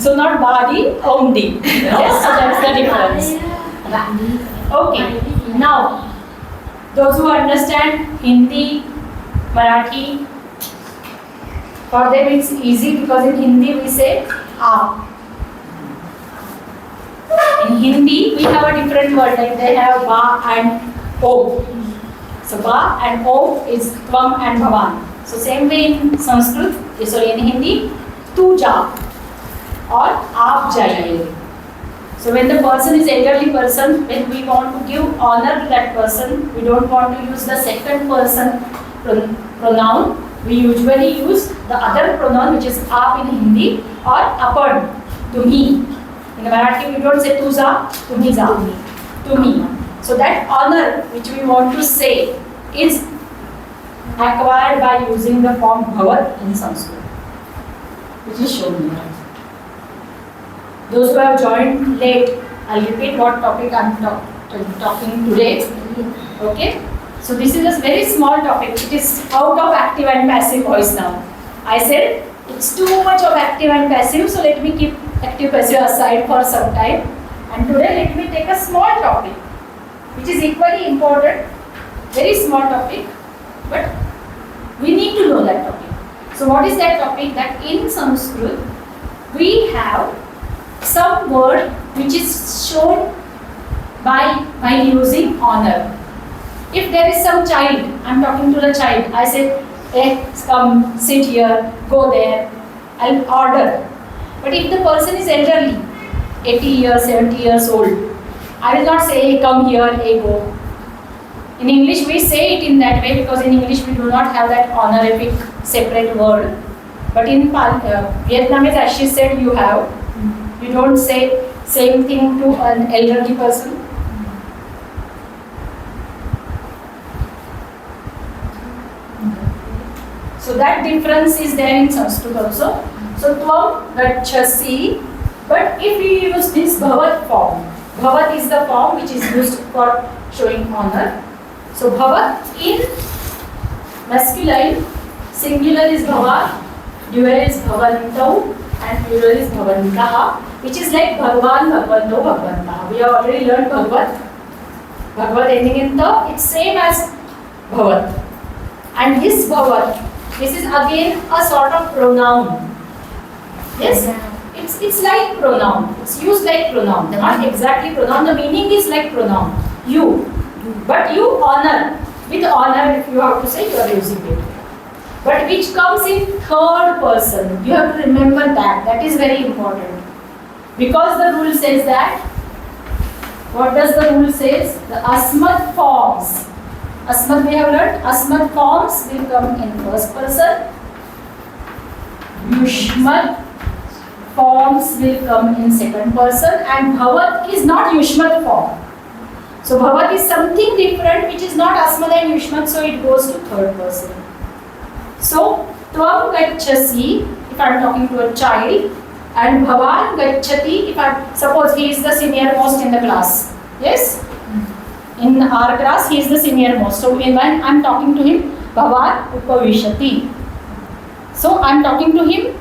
So not body, omdi. Yes, so that's the difference. Okay, now those who understand Hindi, Marathi, for them it's easy because in Hindi we say aap. In Hindi we have a different word, like they have ba and om. So ba and om is tvam and bhavan. So same way in Sanskrit, in Hindi, tu ja or aap jaiye. So when the person is elderly person, when we want to give honor to that person, we don't want to use the second person pronoun. We usually use the other pronoun which is aap in Hindi or apan, to me. In Marathi we don't say tu za, tu mi za, to me. So that honor which we want to say is acquired by using the form bhavat in Sanskrit, which is shown here. Those who have joined late, I'll repeat what topic I'm talking today. Okay? So this is a very small topic. It is out of active and passive voice now. I said it's too much of active and passive, so let me keep active passive aside for some time. And today let me take a small topic, which is equally important. Very small topic, but we need to know that topic. So what is that topic? That in Sanskrit we have some word which is shown by using honor. If there is some child, I am talking to the child, I say, hey, come, sit here, go there, I'll order. But if the person is elderly, 80 years, 70 years old, I will not say, hey, come here, hey, go. In English we say it in that way because in English we do not have that honorific separate word. But in Vietnamese, as she said, you have. You don't say same thing to an elderly person. So that difference is there in Sanskrit also. So tvam gacchasi, but if we use this bhavat form, bhavat is the form which is used for showing honor. So bhavat in masculine, singular is bhava, dual is bhavantau, and plural is bhavantaha, which is like bhagwan, bhagvanto, bhagvantaha. We have already learned bhagavat. Bhagavat ending in ta, it's same as bhavat. And this bhavat, this is again a sort of pronoun. Yes? It's like pronoun. It's used like pronoun. Not exactly pronoun. The meaning is like pronoun. You. But you honor. With honor, if you have to say, you are using it. But which comes in third person. You have to remember that. That is very important. Because the rule says that. What does the rule says? The asmat forms. Asmat we have learned. Asmat forms will come in first person. Yushmat forms will come in second person. And bhavat is not yushmat form. So bhavat is something different which is not asmat and yushmat, so it goes to third person. So tvam gacchasi, if I am talking to a child, and bhavan gacchati, if I suppose he is the senior most in the class. Yes? In our class he is the senior most. So when I am talking to him, bhavan upavishati. So I am talking to him,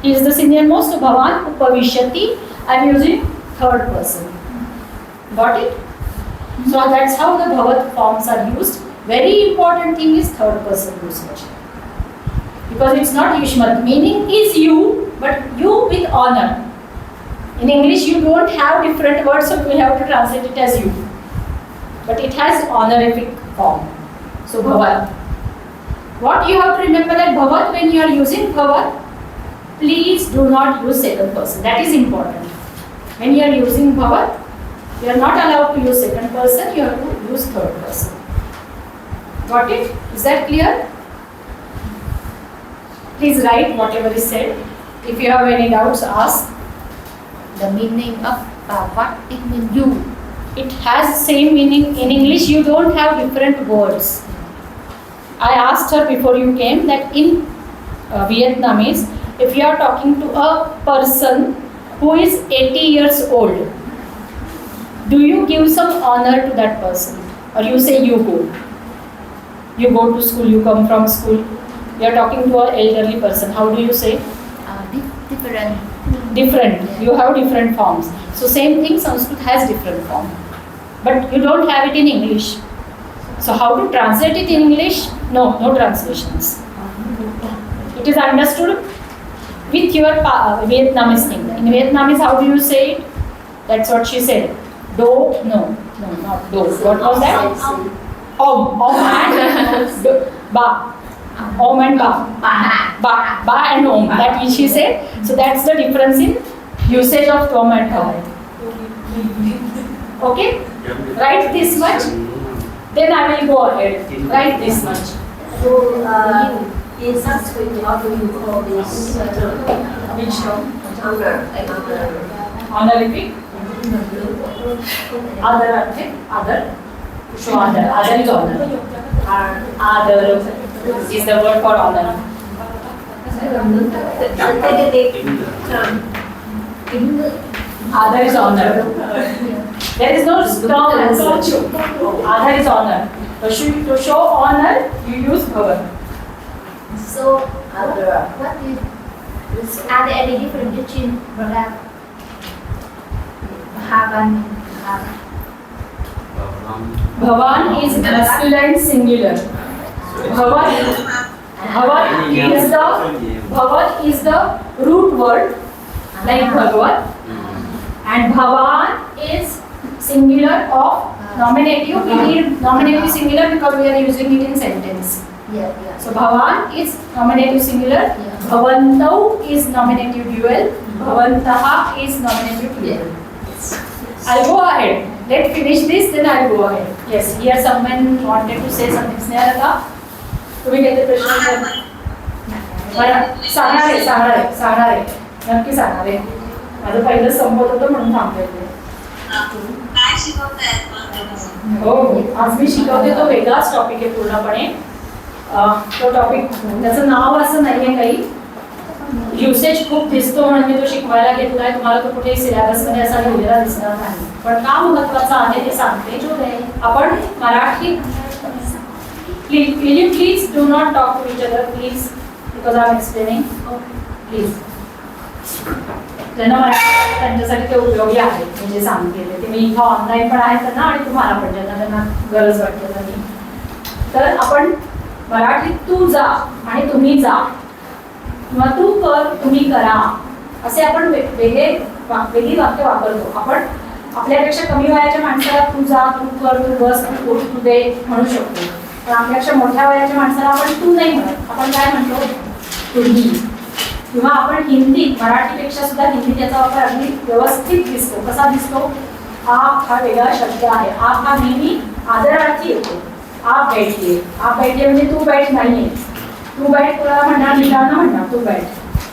he is the senior most, so bhavan upavishati, I am using third person. Got it? So that's how the bhavat forms are used. Very important thing is third person usage. Because it's not yushmat, meaning is you, but you with honor. In English you don't have different words, so we have to translate it as you. But it has honorific form. So bhavat. What you have to remember that bhavat, when you are using bhavat, please do not use second person. That is important. When you are using bhavat, you are not allowed to use second person, you have to use third person. Got it? Is that clear? Please write whatever is said. If you have any doubts, ask. The meaning of what it means you. It has same meaning. In English you don't have different words. I asked her before you came that in Vietnamese, if you are talking to a person who is 80 years old, do you give some honor to that person? Or you say you go? You go to school, you come from school. You are talking to an elderly person. How do you say? Different. different. You have different forms. So same thing, Sanskrit has different form. But you don't have it in English. So how to translate it in English? No translations. It is understood with your Vietnamese thing. In Vietnamese, how do you say it? That's what she said. Do, no, not do. What was that? Om and ba. Om and ba. Ba and om. That she said. So that's the difference in usage of om and ba. Okay? Write this much. Then I will go ahead. Write this much. So, in Sanskrit, how do you call this term? Which term? Honor. Honorific. Other. Other. Show other. Other is honor. Other is the word for honor. Other is honor. There is no strong answer. Other is honor. To show honor, you use bhavat. So, are there any difference between Bhavat and Bhavan is masculine singular. Bhavat is the root word like Bhagavat, and Bhavan is singular of nominative. We need nominative singular because we are using it in sentence. Yeah. So Bhavan is nominative singular. Yeah. Bhavantau is nominative dual. Bhavantaha is nominative plural. I'll go ahead. Let's finish this, then I'll go ahead. Yes, here someone wanted to say something. Snehalata, तुम्ही काही प्रश्न सांगणार आहे नक्की सांगणार आहे. माझं पहिलं संपत होतं म्हणून थांबले. हो, आज मी शिकवते तो वेगळाच टॉपिक आहे पूर्णपणे. तो टॉपिक त्याचं नाव असं नाहीये काही. युसेज खूप दिसतो म्हणून मी तो शिकवायला घेतलाय. तुम्हाला तो कुठेही सिलेबसमध्ये असा लिहिलेला दिसणार नाही. पण का महत्त्वाचं आहे ते सांगते. आपण Marathi please do not talk to each other please because I am explaining. Please त्यांना मराठी त्यांच्यासाठी ते उपयोगी आहे. मी जे सांगते ते मी इथं ऑनलाईन पण आहे त्यांना आणि तुम्हाला पण ज्यांना गरज वाटते त्यांनी. तर आपण मराठीत तू जा आणि तुम्ही जा किंवा तू कर तुम्ही करा असे आपण वेगळी वाक्य वापरतो. आपण आपल्यापेक्षा कमी वयाच्या माणसाला तू जा, तू कर, तू बस, तू उठ, तू दे म्हणू शकतो. पण आपल्यापेक्षा मोठ्या वयाच्या माणसाला आपण तू नाही म्हणत. आपण काय म्हणतो? तुम्ही. किंवा आपण हिंदीत मराठीपेक्षा सुद्धा हिंदीत याचा वापर अगदी व्यवस्थित दिसतो. कसा दिसतो? आप हा वेगळा शब्द आहे. आप हा नेहमी आदरार्थी येतो. आप बैठिए. आप बैठिए म्हणजे तू बैठ नाहीये. तू बैठ कोणाला म्हणणार? मुलांना म्हणणार तू बैठ.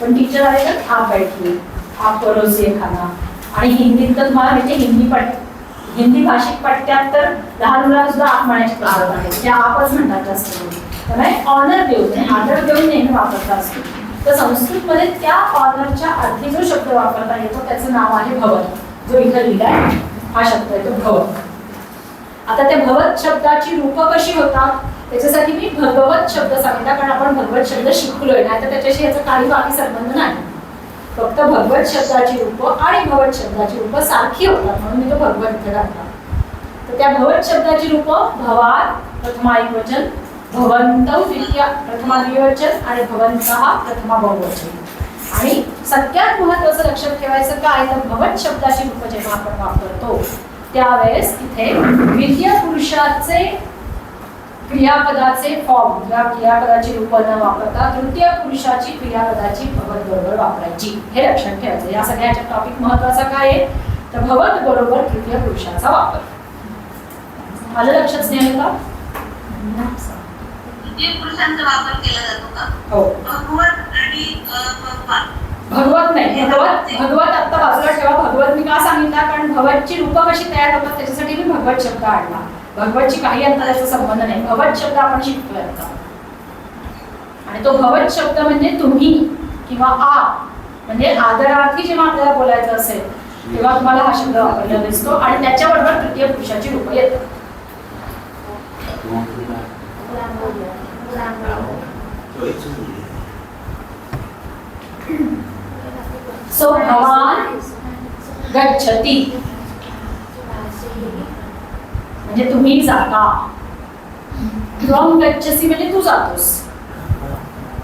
पण टीचर आले तर आप बैठिए, आप परोसिए खाना. आणि हिंदीत तर तुम्हाला म्हणजे हिंदी भाषिक पट्ट्यात तर लहान मुलांना सुद्धा आप म्हणायची पद्धत आहे. त्या आपच म्हणतात जास्त. त्यामुळे ऑनर देऊन आदर देऊन नेहमी वापरता असतो. तर संस्कृतमध्ये त्या ऑनरच्या अर्थी जो शब्द वापरता येतो त्याचं नाव आहे भवत. जो इथं लिहिलाय हा शब्द आहे तो भवत. आता त्या भवत शब्दाची रूपं कशी होतात त्याच्यासाठी मी भगवत शब्द सांगितला कारण आपण भगवत शब्द शिकलोय. नाही तर त्याच्याशी याचा काही बाकी संबंध नाही. फक्त भगवत शब्दाची रूपं आणि भवत शब्दाची रूपं सारखी होतात म्हणून मी तो भगवत इथे घातला. तर त्या भवत शब्दाची रूपं भवान प्रथमा एकवचन, भवन्तौ द्वितीय प्रथमा द्विवचन आणि भवन्तः प्रथमा बहुवचन. आणि सगळ्यात महत्त्वाचं लक्षात ठेवायचं काय तर भवत शब्दाची रूपं जेव्हा आपण वापरतो त्यावेळेस इथे द्वितीय पुरुषाचे क्रियापदाचे फॉर्म या क्रियापदाची रूपं न वापरता तृतीय पुरुषाची क्रियापदाची भवत बरोबर वापरायची. हे लक्षात ठेवायचं. या सगळ्याच्या टॉपिक महत्त्वाचा काय आहे तर भवत बरोबर तृतीय पुरुषाचा वापर. माझ्या लक्षात नाही आलं का? तृतीय पुरुषांचा वापर केला जातो का? हो. भगवत आणि भगवान. भगवत नाही. भगवत आता बाजूला ठेवा. भगवत मी का सांगितला कारण भवतची रूपं कशी तयार होतात त्याच्यासाठी मी भगवत शब्द आणला. भगवतची काही अंतराचा संबंध नाही. भवत शब्द आपण शिकतोय आता. आणि तो भवत शब्द म्हणजे तुम्ही किंवा आप म्हणजे आदरार्थी जेव्हा आपल्याला बोलायचं असेल तेव्हा तुम्हाला हा शब्द वापरलेला दिसतो आणि त्याच्याबरोबर तृतीय पुरुषाची रूपं येतात. So भवान गच्छति म्हणजे तुम्ही जाता. त्वं गच्छसि म्हणजे तू जातोस.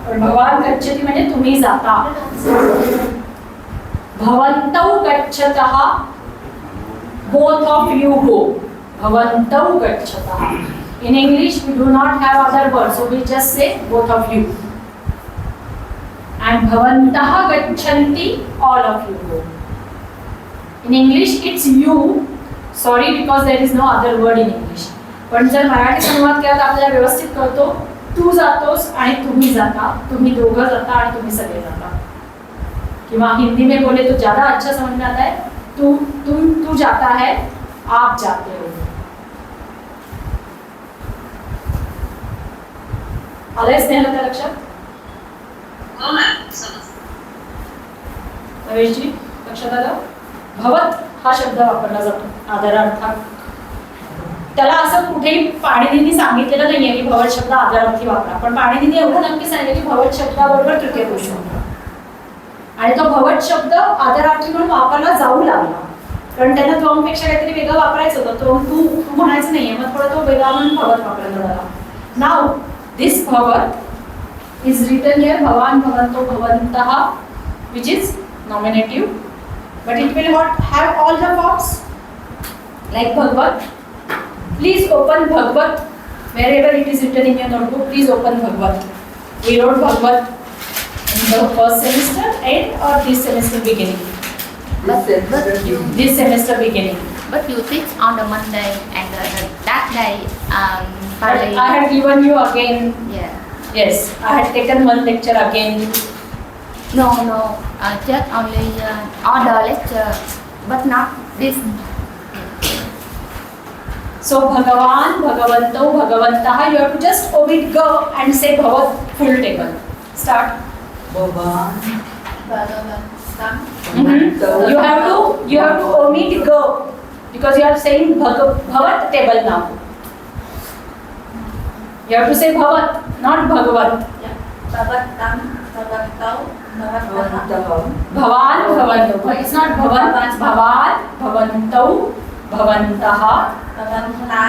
पण भवान गच्छति म्हणजे तुम्ही जाता. भवन्तौ गच्छतः, both of you go. भवन्तौ गच्छतः. In English we do not have other words, so we just say both of you. And bhavantah gachanti, all of you go. In English it's you. Sorry, because there is no other word in English. पण जर मराठी संवाद केला तर आपल्याला व्यवस्थित कळतो. तू जातोस आणि तुम्ही जाता, तुम्ही दोघं जाता आणि तुम्ही सगळे जाता. किंवा हिंदी में बोले तो ज्यादा अच्छा समझ में आता है. तू जाता है, आप जाते हो. आलंय स्नेहलता लक्षात? हो मॅम, समजलं. रमेशजी लक्षात आलं? भवत हा शब्द वापरला जातो आदरार्थात. त्याला असं कुठेही पाणिनींनी सांगितलेलं नाहीये की भवत शब्द आदरार्थी वापरा. पण पाणिनींनी एवढं नक्की सांगितलं की भवत शब्दाबरोबर तृतीय पुरुष वापरा. आणि तो भवत शब्द आदरार्थी म्हणून वापरला जाऊ लागला. कारण त्यांना त्वमपेक्षा काहीतरी वेगळं वापरायचं होतं. तू म्हणायचं नाहीये, मग थोडं तो वेगळा म्हणून भवत वापरला झाला. नाव दिस भवत is written here bhavan bhavanto bhavantah, which is nominative, but it will not have all the forms like bhagvat. Please open bhagvat wherever it is written in your notebook. Please open bhagvat. We wrote bhagvat in the first semester end or this semester beginning. This semester beginning. But you teach on the Monday and that day. I had given you again. Yeah. Yes, I had taken one lecture again. No. Just only order lecture, but not this. So Bhagavan, Bhagavanto, Bhagavantah. You have to just omit ga and say bhavat full table. Start. Bhavan. You have to omit ga because you are saying bhavat table now. You have to say bhavat, not bhagavat. Bhavatam, Bhavatau, Bhavatah. Bhavan, Bhavanto. It's not bhavan, it's bhavan, bhavantau, bhavantah, Bhavanta,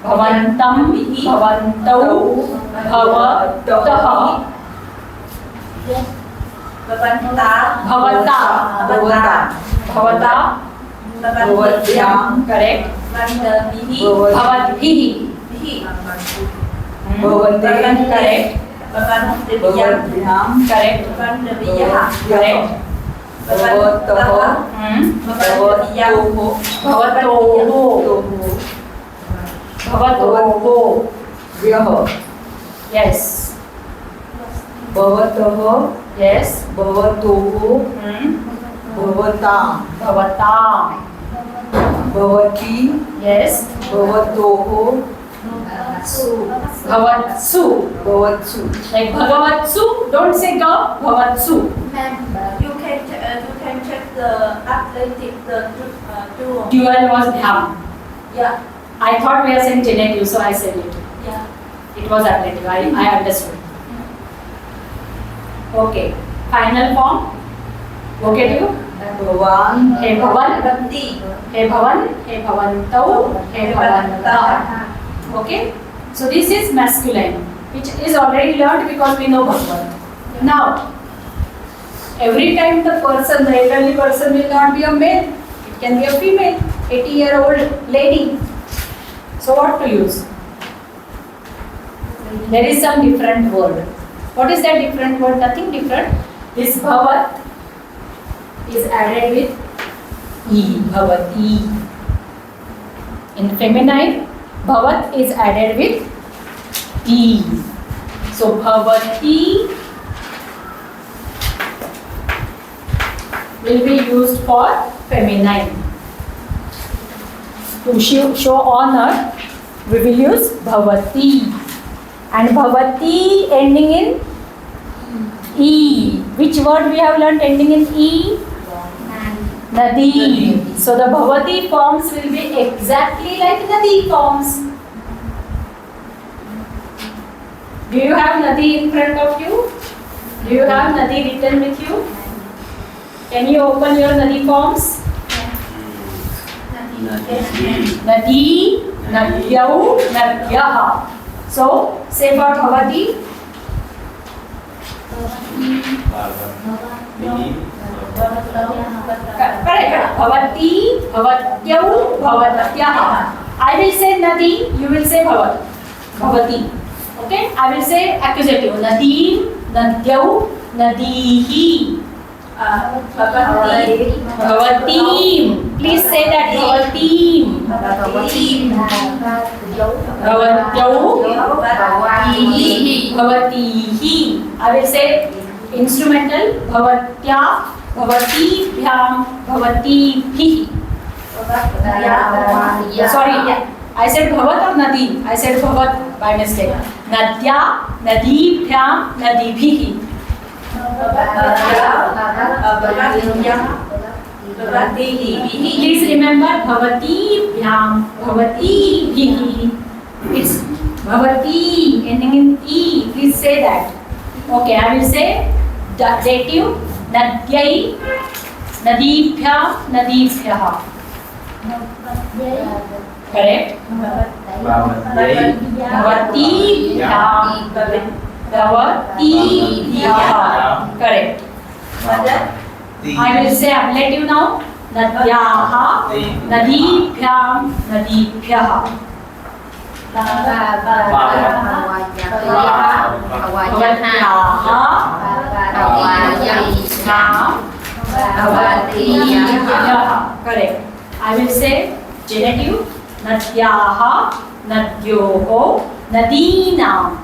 bhavantam, bhavantau, bhavatah, Bhavanta, bhavata, Bhavatyam, correct. Bhavatihi, Bhavathihi, correct. Bhavatyam, Correct. Bhavandaviyah, Correct. Bhavataha, Bhavatoho. Bhavatoho. Yes. Bhavataha, Yes. Bhavatoho, Bhavatam, Bhavatam. Bhavati, Yes. Bhavatoho, Bhavatsu. Bhavatsu. Like Bhagavatsu, don't say ga, Bhavatsu. You can check the athletic duo. Dual was dham. Yeah, I thought we are saying genitive, so I said it. yeah. It was athletic. I understood. Okay. Final form. Vocative. Bhavan, Hey Bhavan. Bhavati, Hey Bhavan. Hey Bhavantau. Hey Bhavantah. Okay. So this is masculine, which is already learned because we know Bhagavan. Now, every time the elderly person will not be a male. It can be a female, 80-year-old lady. So what to use? There is some different word. What is that different word? Nothing different. This bhavat is added with e, bhavati. In feminine, bhavat is added with e. So bhavati will be used for feminine. To show honor, we will use bhavati. And bhavati ending in e. Which word we have learnt ending in e? Nadi. So the bhavati forms will be exactly like nadi forms. Do you have nadi in front of you? Do you have Nadi written with you? Can you open your Nadi forms? Nadi, Nadyau, Nadyaha. So, say for Bhavati. Correct. Bhavati, Bhavatyau, Bhavatyaha. I will say Nadi, you will say Bhavati. Okay? I will say accusative. Nadim, Nadyau, Nadihi. Bhavatim. Please say that Bhavatim. Bhavatyau, Bhavatihi. I will say instrumental. Bhavatya, Bhavatibhyam, Bhavatibhihi. Sorry, I said Bhavat or Nadi? I said Bhavat by mistake. Nadya, Nadibhyam, Nadibhihi. Please remember Bhavatibhyam, Bhavatibhihi. It's Bhavati ending in E. Please say that. Okay, I will say dative. Nadyai, Nadibhyam, Nadibhyaha. Correct? Bhavatibhyam, Bhavatibhyaha. Correct. I will say ablative now. Nadyaha, Nadibhyam, Nadibhyaha. Correct. I will say genitive. Nadyaha, Nadyoho, Nadinam.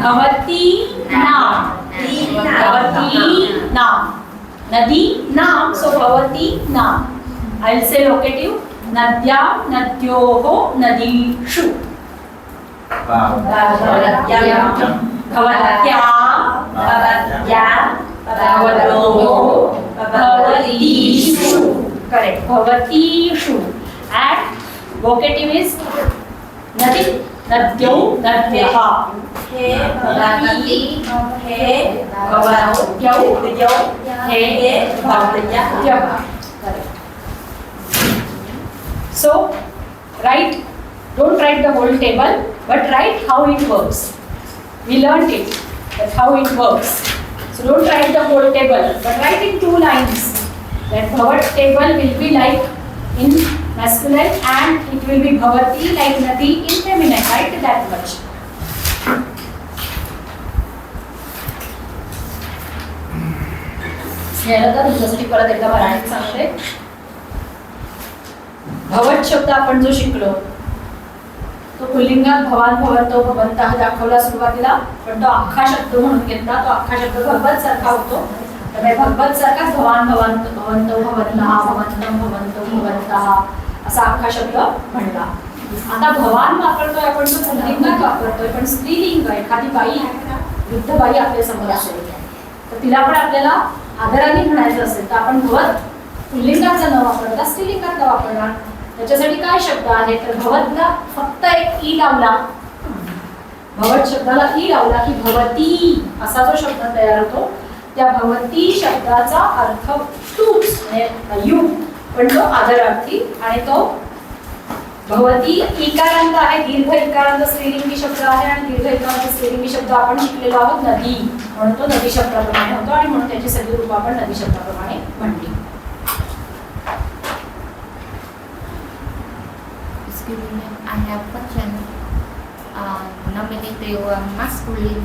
Bhavati Nam. Nadi Nam, so Bhavati Nam. I will say locative. Nadyam, Nadyoho, Nadishu. Bhavatyam, Bhavatishu. Correct. Bhavatishu. And vocative is Nadi, Nadyau, Nadyaha. Bhavatyau, Bhavatyaha. So, don't write the whole table, but write how it works. We learned it, that's how it works. So don't write the whole table, but write in 2 lines. That Bhavat table will be like in masculine and it will be Bhavati like Nadi in feminine. Write that much. दुसरी परत एकदा मराठीत सांगते. भवत शब्द आपण जो शिकलो तो पुल्लिंगात भवान भवंतो भवंतः दाखवला सुरुवातीला, पण तो अख्खा शब्द म्हणून घेतला. तो अख्खा शब्द भगवत सारखा होतो. त्यामुळे भगवत सारखाच भवान भवंतो भवंतो भवन्तः भवन्तं भवन्तो भवन्तः असा अख्खा शब्द म्हणला. आता भवान वापरतोय आपण तो पुल्लिंगात वापरतोय, पण स्त्रीलिंग एखादी बाई वृद्ध बाई आपल्या समोर असेल तर तिला पण आपल्याला आदराने म्हणायचं असेल तर आपण भवत पुल्लिंगाचा न वापरता स्त्रीलिंगाचा वापरणार. त्याच्यासाठी काय शब्द आहे तर भवतला फक्त एक ई लावला, भवत शब्दाला ई लावला की भवती असा जो शब्द तयार होतो. त्या भवती शब्दाचा अर्थ तूच यू, पण तो आदरार्थी आणि तो भवती इकारांत आहे. दीर्घ इकारांत स्त्रीलिंगी शब्द आहे आणि दीर्घ इकारांत स्त्रीलिंगी शब्द आपण शिकलेलो आहोत नदी, म्हणून तो नदी शब्दाप्रमाणे होतो आणि म्हणून त्याची सगळी रूप आपण नदी शब्दाप्रमाणे म्हणली. I have question. Nominative masculine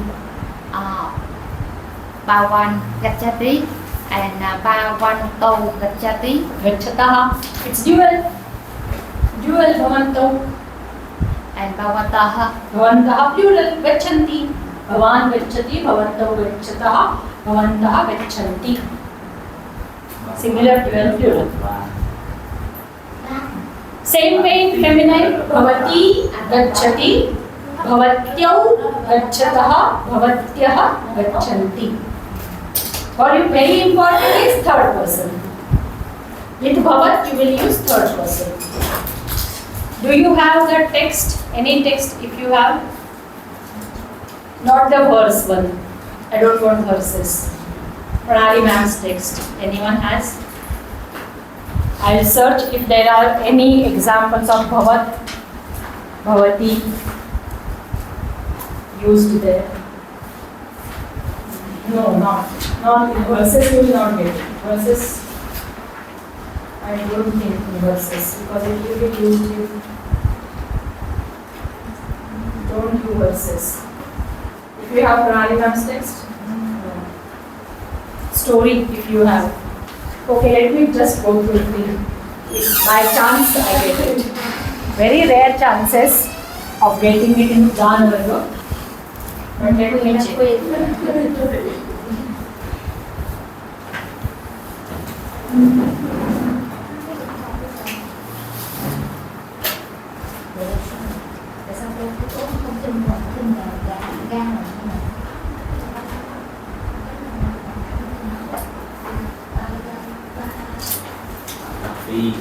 Bhavan Gacchati and Bhavanto Gacchati. Gacchataha. It's dual. Dual Bhavanto. And Bhavantaha. Bhavantaha plural. Gacchanti. Bhavan Gacchati. Bhavanto Gacchataha. Bhavantaha Gacchanti. Singular, dual, plural. Same way in feminine, Bhavati Gacchati, Bhavatyau Gacchataha, Bhavatyaha Gacchanti. For you, very important is third person. With Bhavat, you will use third person. Do you have the text? Any text if you have? Not the verse one. I don't want verses. Pranali ma'am's text. Anyone has? I'll search if there are any examples of Bhavat, Bhavati used there. No, not in verses. You will not get it. Verses. I don't think in verses because it will be used in. Don't do verses. If you have Pranali ma'am's text, story if you have. Okay, let me just go through it. If by chance I get it. Very rare chances of getting it in Jan Varga. But let me check. Tại sao cô không tin gan rồi không ạ? Đi.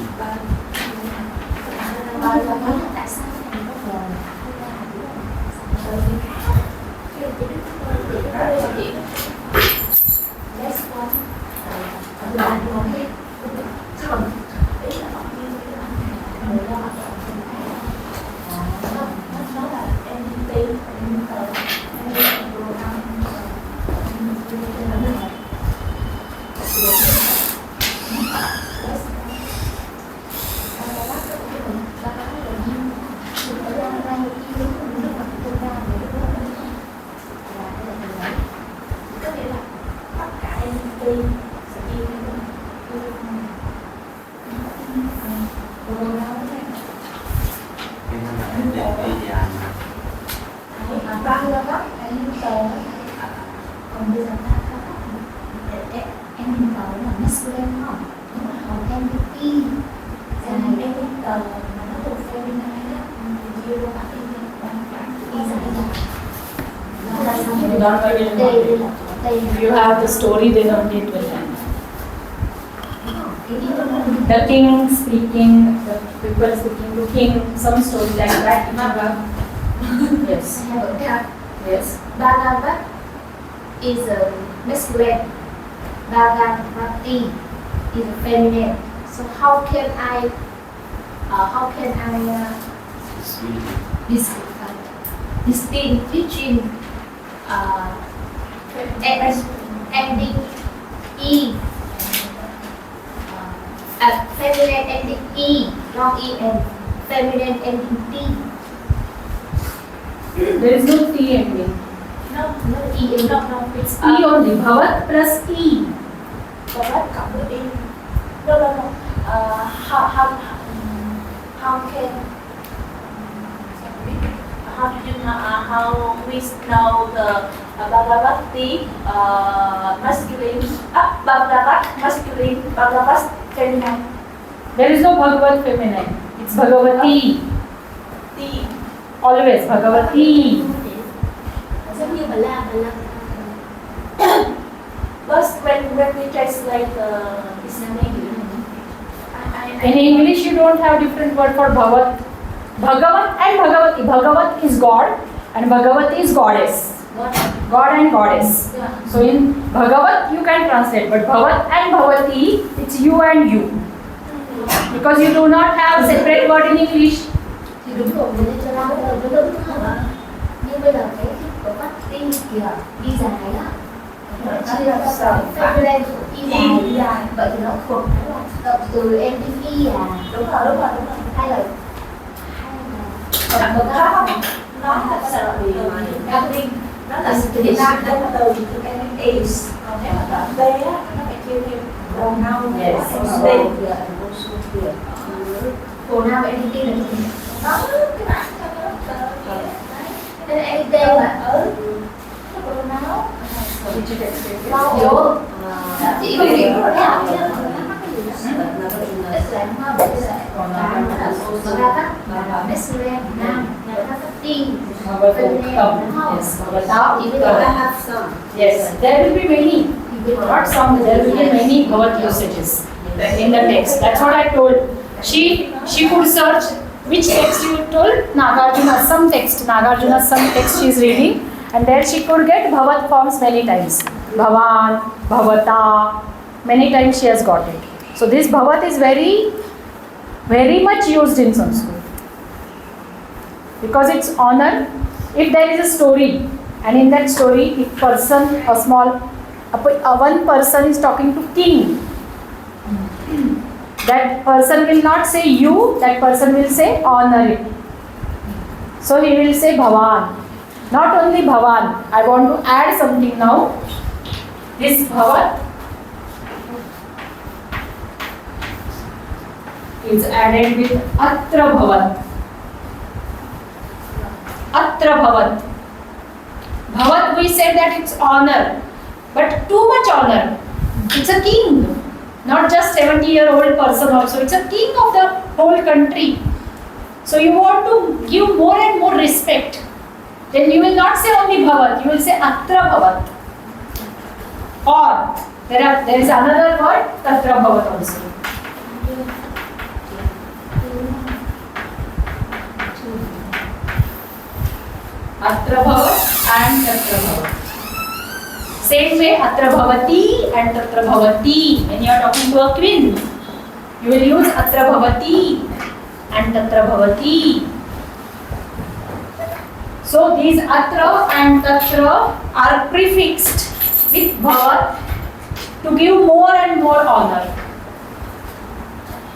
Tại sao mình có vợ? Let's one. Bạn có biết chứ còn ý là họ như người lo nó là MT có nghĩa là tất cả MT sẽ chia Cái đó là em đi cái dài mà. Bao là bắt em tờ còn bây giờ ta em tờ là masculine không? Nhưng mà còn em y dài em tờ mà nó thuộc feminine á thì chia ra bạn y dài You don't know it. If you have the story, they don't need to learn. The king speaking, the people speaking to king, some story like that. You have yes. I have a cat. Yes. Bhagavat is a masculine. Bhagavati is a feminine. So how can I distinct between ending E, feminine ending E, long E, and feminine ending T? There is no T ending. No E, no, it's E only. Bhavat plus E. Bhavat cộng với E. No. How can how do you know how we know the Bhagavati masculine, Bhagavat masculine, Bhagavat feminine? There is no Bhagavat feminine. It's Bhagavati. T. Always Bhagavati. Giống như Bà La. But when we translate Islamic, In English, you don't have different word for Bhavat. Bhagavat and Bhagavati. Bhagavat is God and Bhagavati is goddess. God and goddess. Yeah. So in Bhagavat you can translate, but Bhavat and Bhavati, it's you and you. Because you do not have separate word in English. Thì đúng rồi, mình nên cho nó đúng không ạ? Nhưng bây giờ cái của bắt y kìa, y dài á. Nó chia ra feminine y dài. Vậy thì nó thuộc động từ em đến y à? Đúng rồi. Hay là một cái khác nó là bị gathering, nó là sự hiện ra động từ em đến is. Còn nếu mà động B á, nó phải chia thêm pronoun. Yes. Pronoun entity là gì? Đó, cái bạn cho cái doctor nên entity mà ở cái pronoun lâu chỉ có điểm rồi đấy chứ là hoa bởi là còn là số ra các và messenger nam là các tin Yes. Bhagavata. chỉ bây giờ ta have some. Yes. There will be many. Not some. There will be many Bhavat usages in the text. That's what I told. She could search Which text you told? Nagarjuna, some text. Nagarjuna, some text she is reading. And there she could get Bhavat forms many times. Bhavan, Bhavata, many times she has got it. So this Bhavat is very, very much used in Sanskrit. Because it's honor. If there is a story, and in that story, if person, one person is talking to king, that person will not say you, that person will say honor it. So he will say Bhavan. Not only Bhavan, I want to add something now. This Bhavat is added with Atra Bhavat. Atra Bhavat. Bhavat, we said that it's honor, but too much honor. It's a king, not just 70-year-old person also. It's a king of the whole country. So you want to give more and more respect. Then you will not say only Bhavat, you will say Atra Bhavat. Or there is another word, Tatra Bhavat also. Atra Bhavat and Tatra Bhavat. Same way, Atra Bhavati and Tatra Bhavati. When you are talking to a queen, you will use Atra Bhavati and Tatra Bhavati. So these Atra and Tatra are prefixed with Bhavat to give more and more honor.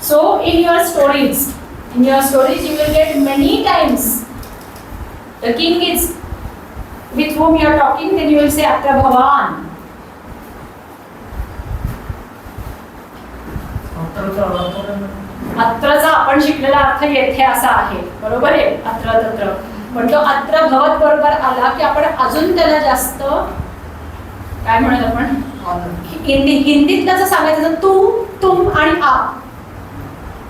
So in your stories you will get many times the king is with whom you are talking, then you will say Atra Bhavan. अत्रचा आपण शिकलेला अर्थ येथे असा आहे, बरोबर आहे. अत्र तत्र पण तो अत्र भवत बरोबर आला की आपण अजून त्याला जास्त काय म्हणत आपण हिंदीत कसं सांगायचं तर तू, तुम आणि आप.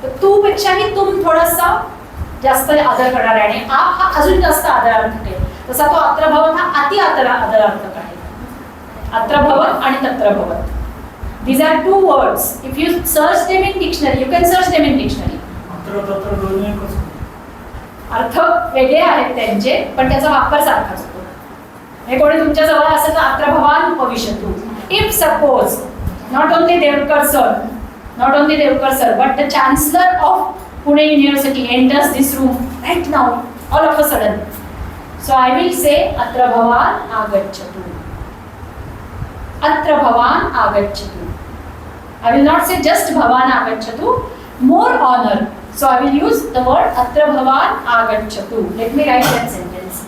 तर तू पेक्षाही तुम थोडासा जास्त आदर करणार आहे आणि आप हा अजून जास्त आदरार्थक आहे. तसा तो अत्र भवत हा अति आदरार्थक आहे. अत्र भवत आणि तत्र भवत. These are two words. If you search them in dictionary, you can search them in dictionary. अर्थ वेगळे आहेत त्यांचे, पण त्याचा वापर सारखाच होतो. हे कोणी तुमच्या जवळ असेल तर अत्र भवान भविष्यतु. If suppose not only Devkar sir, but the Chancellor of Pune University enters this room right now, all of a sudden. So I will say Atra Bhavan Agacchatu. Atra Bhavan Agacchatu. I will not say just Bhavan Agacchatu, more honor. So I will use the word Atra Bhavan Agacchatu. Let me write that sentence.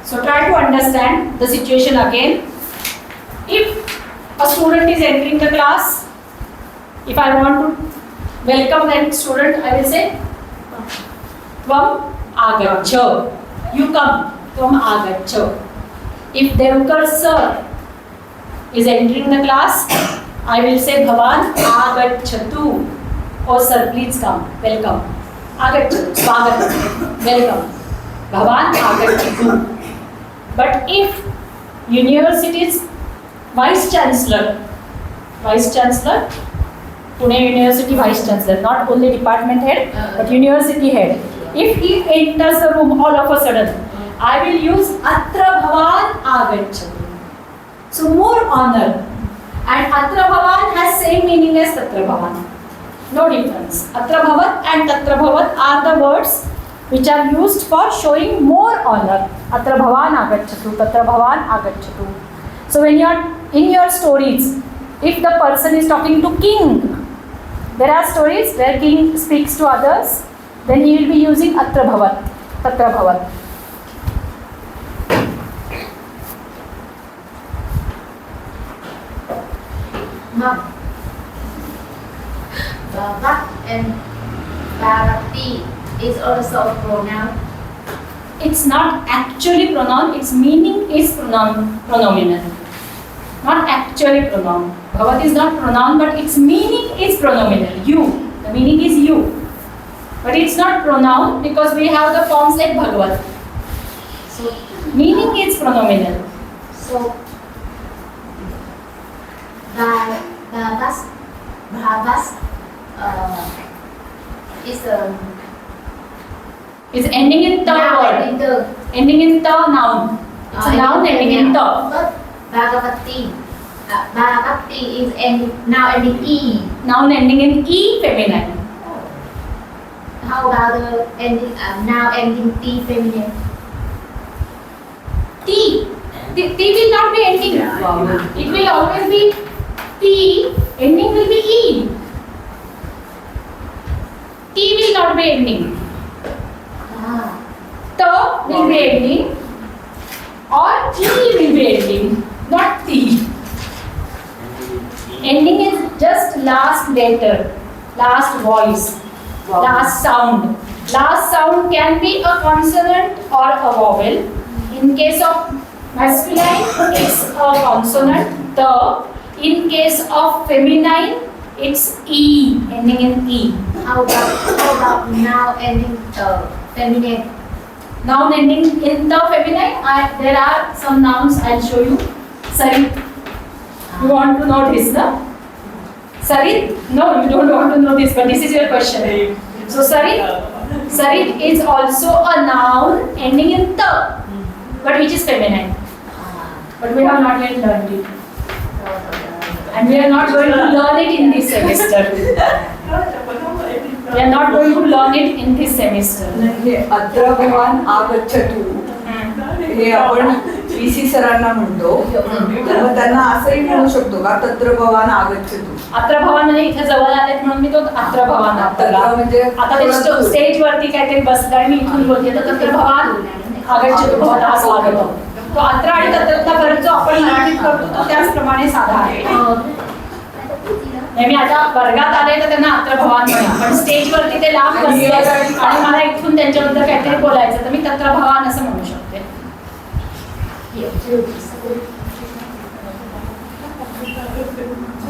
So try to understand the situation again. If a student is entering the class, if I want to welcome that student, I will say Tvam Agaccha. You come. Tvam Agaccha. If Devkar sir is entering the class, I will say Bhavan Agacchatu. Oh sir, please come. Welcome. Agacchatu. Swagatam. Welcome. Bhavan Agacchatu. But if university's Vice Chancellor, Pune University Vice Chancellor, not only department head, but university head. If he enters the room all of a sudden, I will use Atra Bhavan Agacchatu. So more honor. And Atra Bhavan has same meaning as Tatra Bhavan. No difference. Atra Bhavat and Tatra Bhavat are the words which are used for showing more honor. Atra Bhavan Agacchatu, Tatra Bhavan Agacchatu. So when you are in your stories, if the person is talking to king, there are stories where king speaks to others, then he will be using Atra Bhavat, Tatra Bhavat. Bhavat and Bharati is also a pronoun. It's not actually pronoun, its meaning is pronominal. Not actually pronoun. Bhavat is not pronoun, but its meaning is pronominal. You. The meaning is you. But it's not pronoun because we have the forms like Bhagavat. So meaning is pronominal. So, Bhavas is a It's ending in the noun word. Ending in the noun. It's a noun ending in the. But Bhagavati is now ending E. Noun ending in E, feminine. How about the ending now ending T feminine? T. T will not be ending. Yeah. It will always be T. Ending will be E. T will not be ending. The will be ending or E will be ending, not T. Ending is just last letter, last voice, last sound. Last sound can be a consonant or a vowel. In case of masculine, it's a consonant, the. In case of feminine, it's E, ending in E. How about now ending feminine? Noun ending in the feminine, there are some nouns I'll show you. Sarit. You want to know this, no? Sarit? No, you don't want to know this, but this is your question. So Sarit is also a noun ending in the, but which is feminine. But we have not yet learned it. And we are not going to learn it in this semester. We are not going to learn it in this semester. हे अत्र भवान आगच्छतु हे आपण PC सरांना म्हणतो तर मग त्यांना असंही म्हणू शकतो का तत्र भवान आगच्छतु अत्र भवान म्हणजे इथे जवळ आलेत म्हणून मी तो अत्र भवान तत्र म्हणजे आता ते स्टेज वरती काहीतरी बसला आणि मी इथून बोलते तर तत्र भवान आगच्छतु भवता असं लागतो. तो अत्र आणि तत्रचा फरक जो आपण मराठीत करतो तो त्याचप्रमाणे साधा आहे. मी आता वर्गात आले तर त्यांना अत्र भवान म्हणा, पण स्टेज वरती ते लांब बसले आणि मला इथून त्यांच्याबद्दल काहीतरी बोलायचं तर मी तत्र भवान असं म्हणू शकते.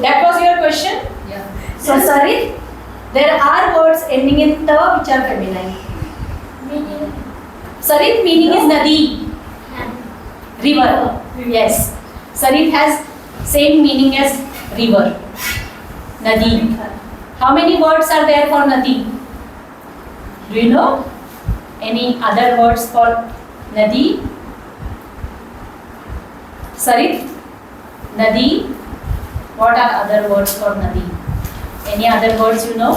That was your question? Yeah. So Sarit, there are words ending in ta which are feminine. Meaning Sarit meaning is nadi, river. Yes. Sarit has same meaning as river. Nadi. How many words are there for nadi? Do you know any other words for nadi? Sarit, nadi. What are other words for nadi? Any other words you know?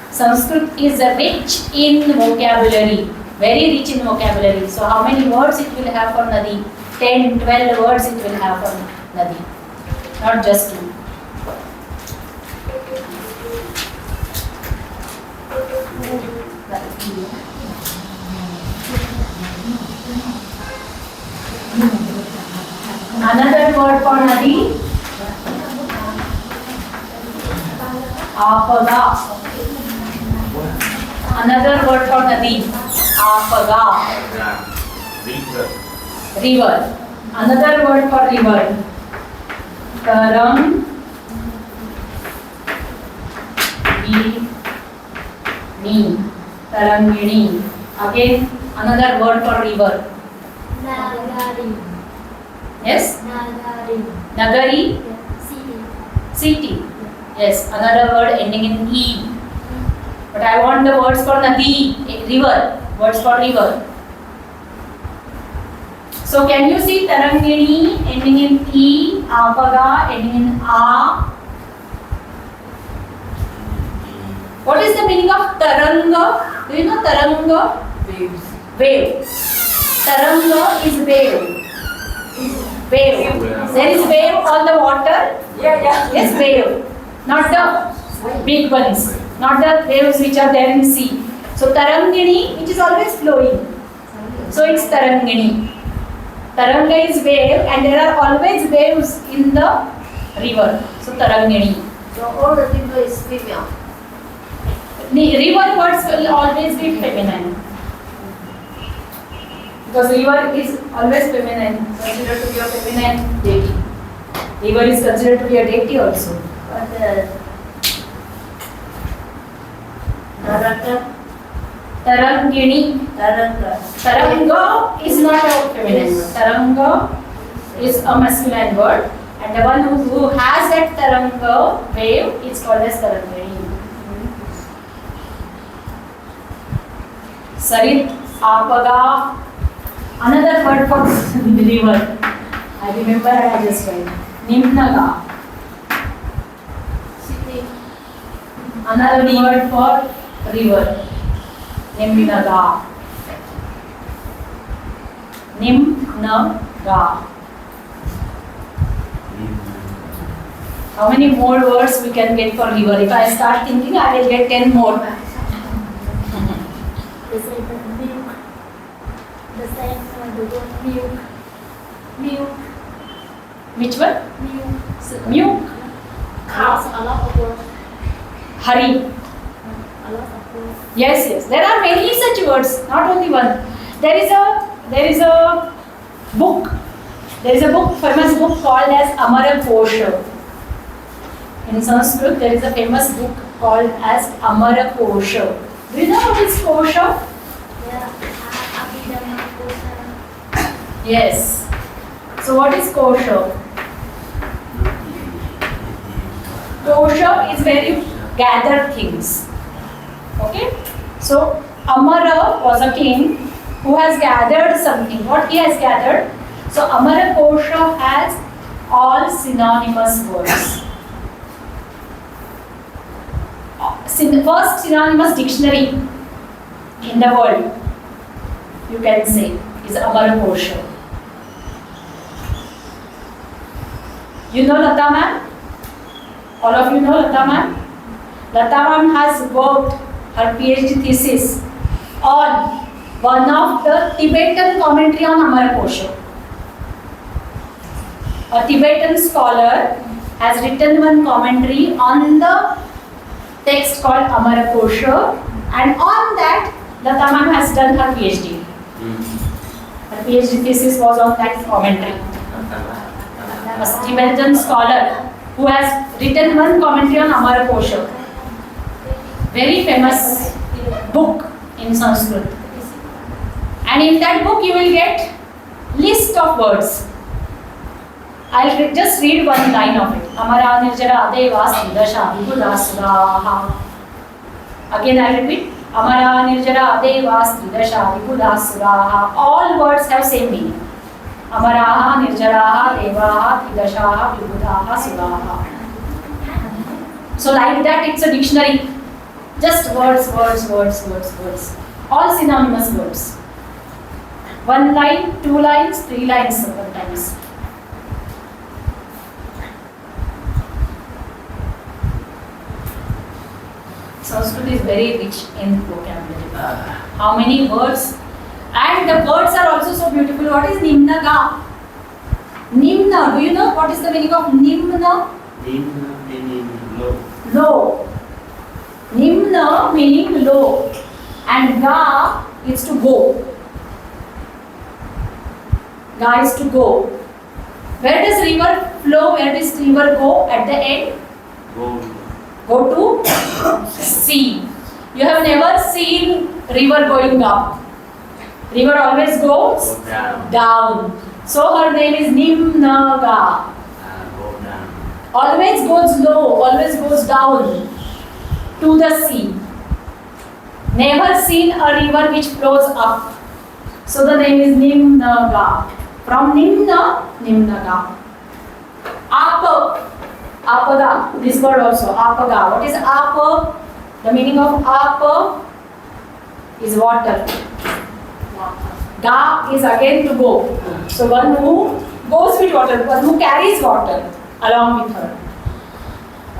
Sanskrit is rich in vocabulary, very rich in vocabulary. So how many words it will have for nadi? 10, 12 words it will have for nadi, not just 2. Another word for nadi, apaga. Another word for nadi, apaga. River. Another word for river, tarang. Tarangini. Again, another word for river. Nagari. Yes? Nagari. Nagari. City. City. Yes, another word ending in E. But I want the words for nadi, river. Words for river. So can you see Tarangini ending in E, Apaga ending in A? What is the meaning of Taranga? Do you know Taranga? waves. Wave. Taranga is wave. Wave. There is wave on the water. Yes, wave. Not the big ones. Not the waves which are there in sea. So Tarangini, which is always flowing. So it's Tarangini. Taranga is wave and there are always waves in the river. So Tarangini. So all the people is female. River words will always be feminine. Because river is always feminine, considered to be a feminine deity. River is considered to be a deity also. But Tarangini. Taranga is not a feminine word. Taranga is a masculine word, and the one who has that taranga wave is called as Tarangini. Sarit, Apaga, another word for river. I remember and I just write. Nimnaga. Another word for river. Nimnaga. Nimnaga. How many more words we can get for river? If I start thinking, I will get 10 more. The same milk. The same the word milk. Milk. Which one? Milk. Milk. A lot of words. Hurry. A lot of words. Yes. There are many such words, not only one. There is a book. There is a book, famous book called as Amara Kosha. In Sanskrit, there is a famous book called as Amara Kosha. Do you know what is Kosha? Yeah. Abhidhamma Kosha. Yes. So what is Kosha? Kosha is where you gather things. Okay? So Amara was a king who has gathered something. What he has gathered? So Amara Kosha has all synonymous words. First synonymous dictionary in the world, you can say, is Amara Kosha. You know Lata ma'am? All of you know Lata ma'am? Lata ma'am has worked her PhD thesis on one of the Tibetan commentary on Amara Kosha. A Tibetan scholar has written one commentary on the text called Amara Kosha, and on that Lata ma'am has done her PhD. Her PhD thesis was on that commentary. A Tibetan scholar who has written one commentary on Amara Kosha. Very famous book in Sanskrit. And in that book you will get list of words. I'll just read one line of it. Amara nirjara devas nidasha vibhudasuraha. Again I'll repeat. Amara nirjara devas nidasha vibhudasuraha. All words have same meaning. Amaraha nirjaraha devaha nidashaha vibhudaha suraha. So like that it's a dictionary. Just words. All synonymous words. One line, 2 lines, 3 lines sometimes. Sanskrit is very rich in vocabulary. How many words? And the words are also so beautiful. What is Nimnaga? Nimna. Do you know what is the meaning of Nimna? Nimna meaning low. Low. Nimna meaning low. And Ga is to go. Ga is to go. Where does river flow? Where does river go at the end? Go to sea. You have never seen river going up. River always goes down. So her name is Nimnaga. Go down. Always goes low, always goes down to the sea. Never seen a river which flows up. So the name is Nimnaga. From Nimna, Nimnaga. Apaga, this word also, Apaga. What is Apa? The meaning of Apa is water. Ga is again to go. So one who goes with water, one who carries water along with her.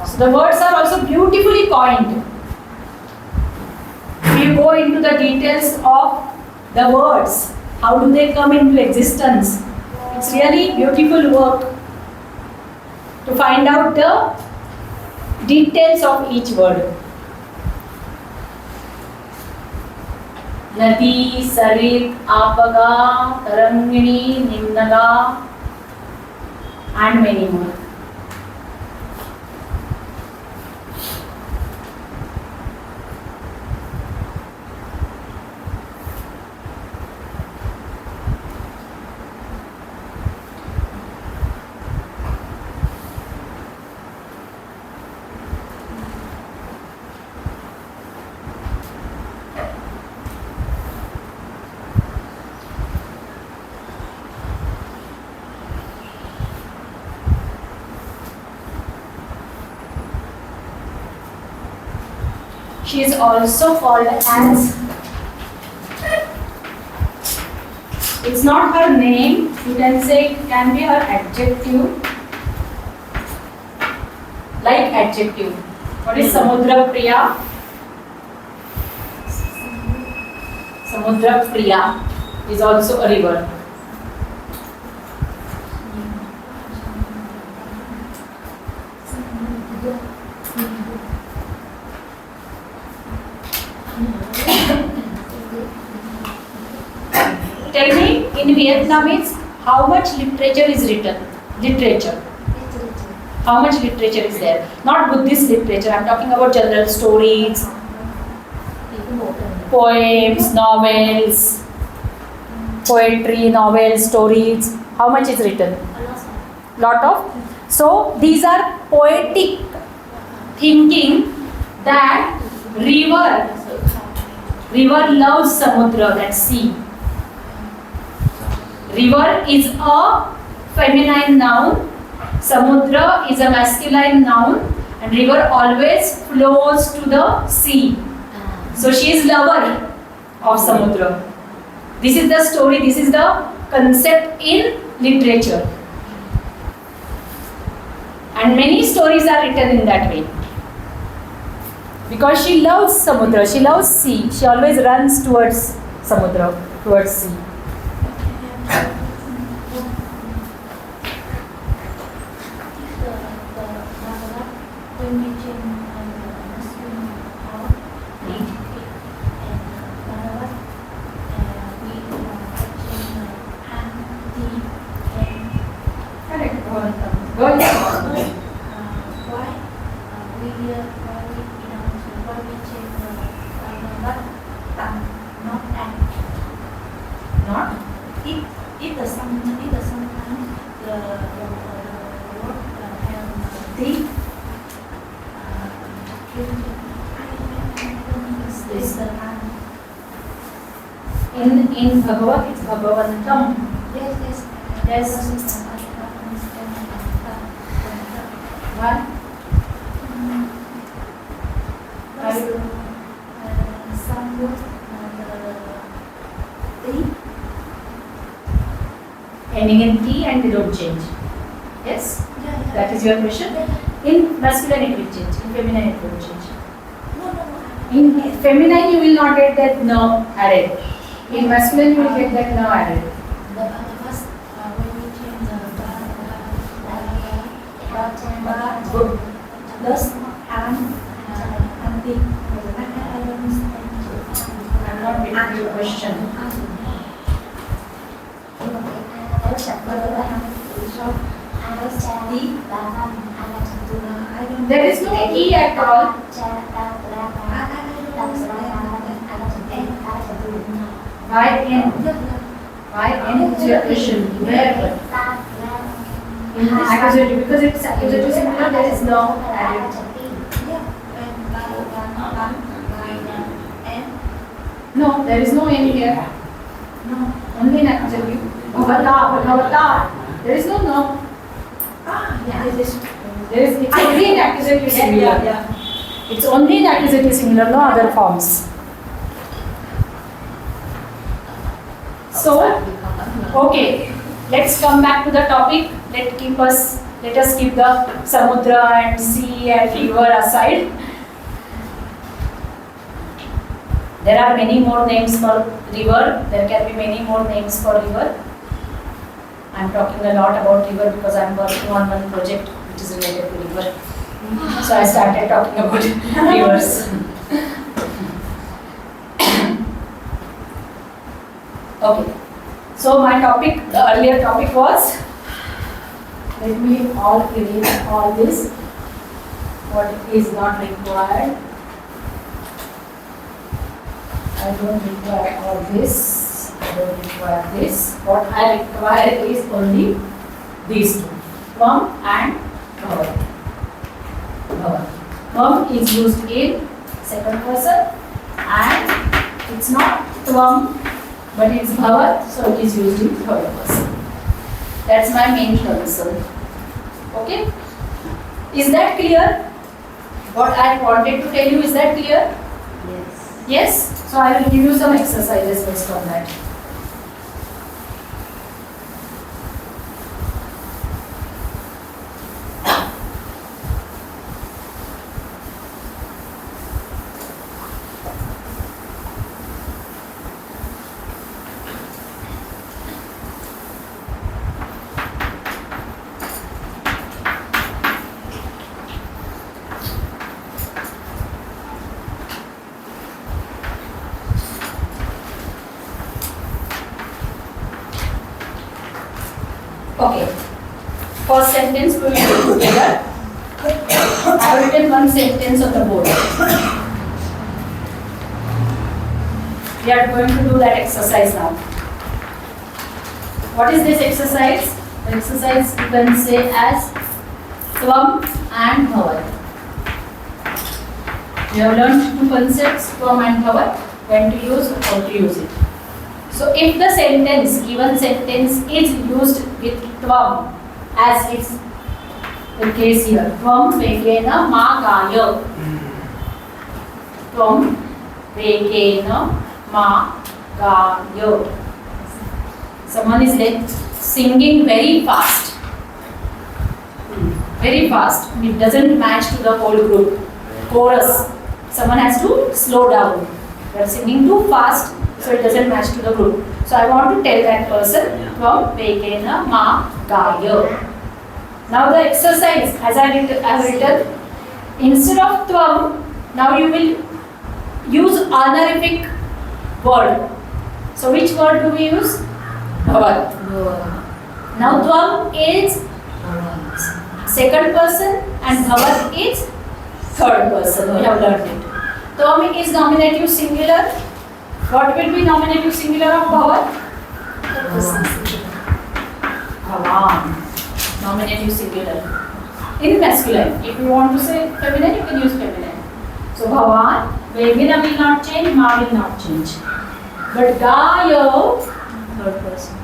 So the words are also beautifully coined. If you go into the details of the words, how do they come into existence? It's really beautiful work to find out the details of each word. Nadi, Sarit, Apaga, Tarangini, Nimnaga, and many more. She is also called as, it's not her name, you can say it can be her adjective, like adjective. What is Samudra Priya? Samudra Priya is also a river. Tell me, in Vietnamese, how much literature is written? Literature. How much literature is there? Not Buddhist literature, I am talking about general stories, poems, novels, poetry, novels, stories. How much is written? Lot of. So these are poetic thinking that river loves Samudra, that sea. River is a feminine noun, Samudra is a masculine noun, and river always flows to the sea. So she is lover of Samudra. This is the story, this is the concept in literature. And many stories are written in that way. Because she loves Samudra, she loves sea, she always runs towards Samudra, towards sea. When we change masculine power, and Bhavat, we change anti and Correct. Go ahead. why we change Bhavat, not and. Not? If the sometimes the word have the is the In Bhagavat, it's Bhagavantam. Yes. Yes. Why? Some words Ending in T and they don't change. Yes? That is your question. In masculine it will change, in feminine it will change. In feminine you will not get that no added. In masculine you will get that no added. The first when we change the Good. thus and the I am not getting your question. There is no E at all. Why N? Why N is your question? Where? In this accusative, because it's accusative singular, there is no added. No, there is no N here. No, only in accusative. Bhavata. There is no no. It's only in accusative singular. It's only in accusative singular, no other forms. So, okay, let's come back to the topic. Let us keep the Samudra and sea and river aside. There are many more names for river. There can be many more names for river. I am talking a lot about river because I am working on one project which is related to river. So I started talking about rivers. Okay. So my topic, the earlier topic was, let me all erase all this, what is not required. I don't require all this, I don't require this. What I require is only these two, Tvam and Bhavat. Tvam is used in second person and it's not Tvam but it's Bhavat, so it is used in third person. That's my main concern. Okay? Is that clear? What I wanted to tell you, is that clear? Yes? So I will give you some exercises based on that. Okay. First sentence we will do together. I have written one sentence on the board. We are going to do that exercise now. What is this exercise? The exercise you can say as Tvam and Bhavat. We have learned two concepts, Tvam and Bhavat, when to use, how to use it. So if the sentence, given sentence is used with Tvam, as it's the case here, Tvam vekena ma gaya. Tvam vekena ma gaya. Someone is like singing very fast. Very fast. It doesn't match to the whole group. Chorus. Someone has to slow down. They are singing too fast, so it doesn't match to the group. So I want to tell that person Tvam vekena ma gaya. Now the exercise, as I have written, instead of Tvam, now you will use honorific word. So which word do we use? Bhavat. Now Tvam is second person and Bhavat is third person. We have learned it. Tvam is nominative singular. What will be nominative singular of Bhavat? Bhavan. Nominative singular. In masculine. If you want to say feminine, you can use feminine. So Bhavan, Vegena will not change, Ma will not change. But Gaya, third person.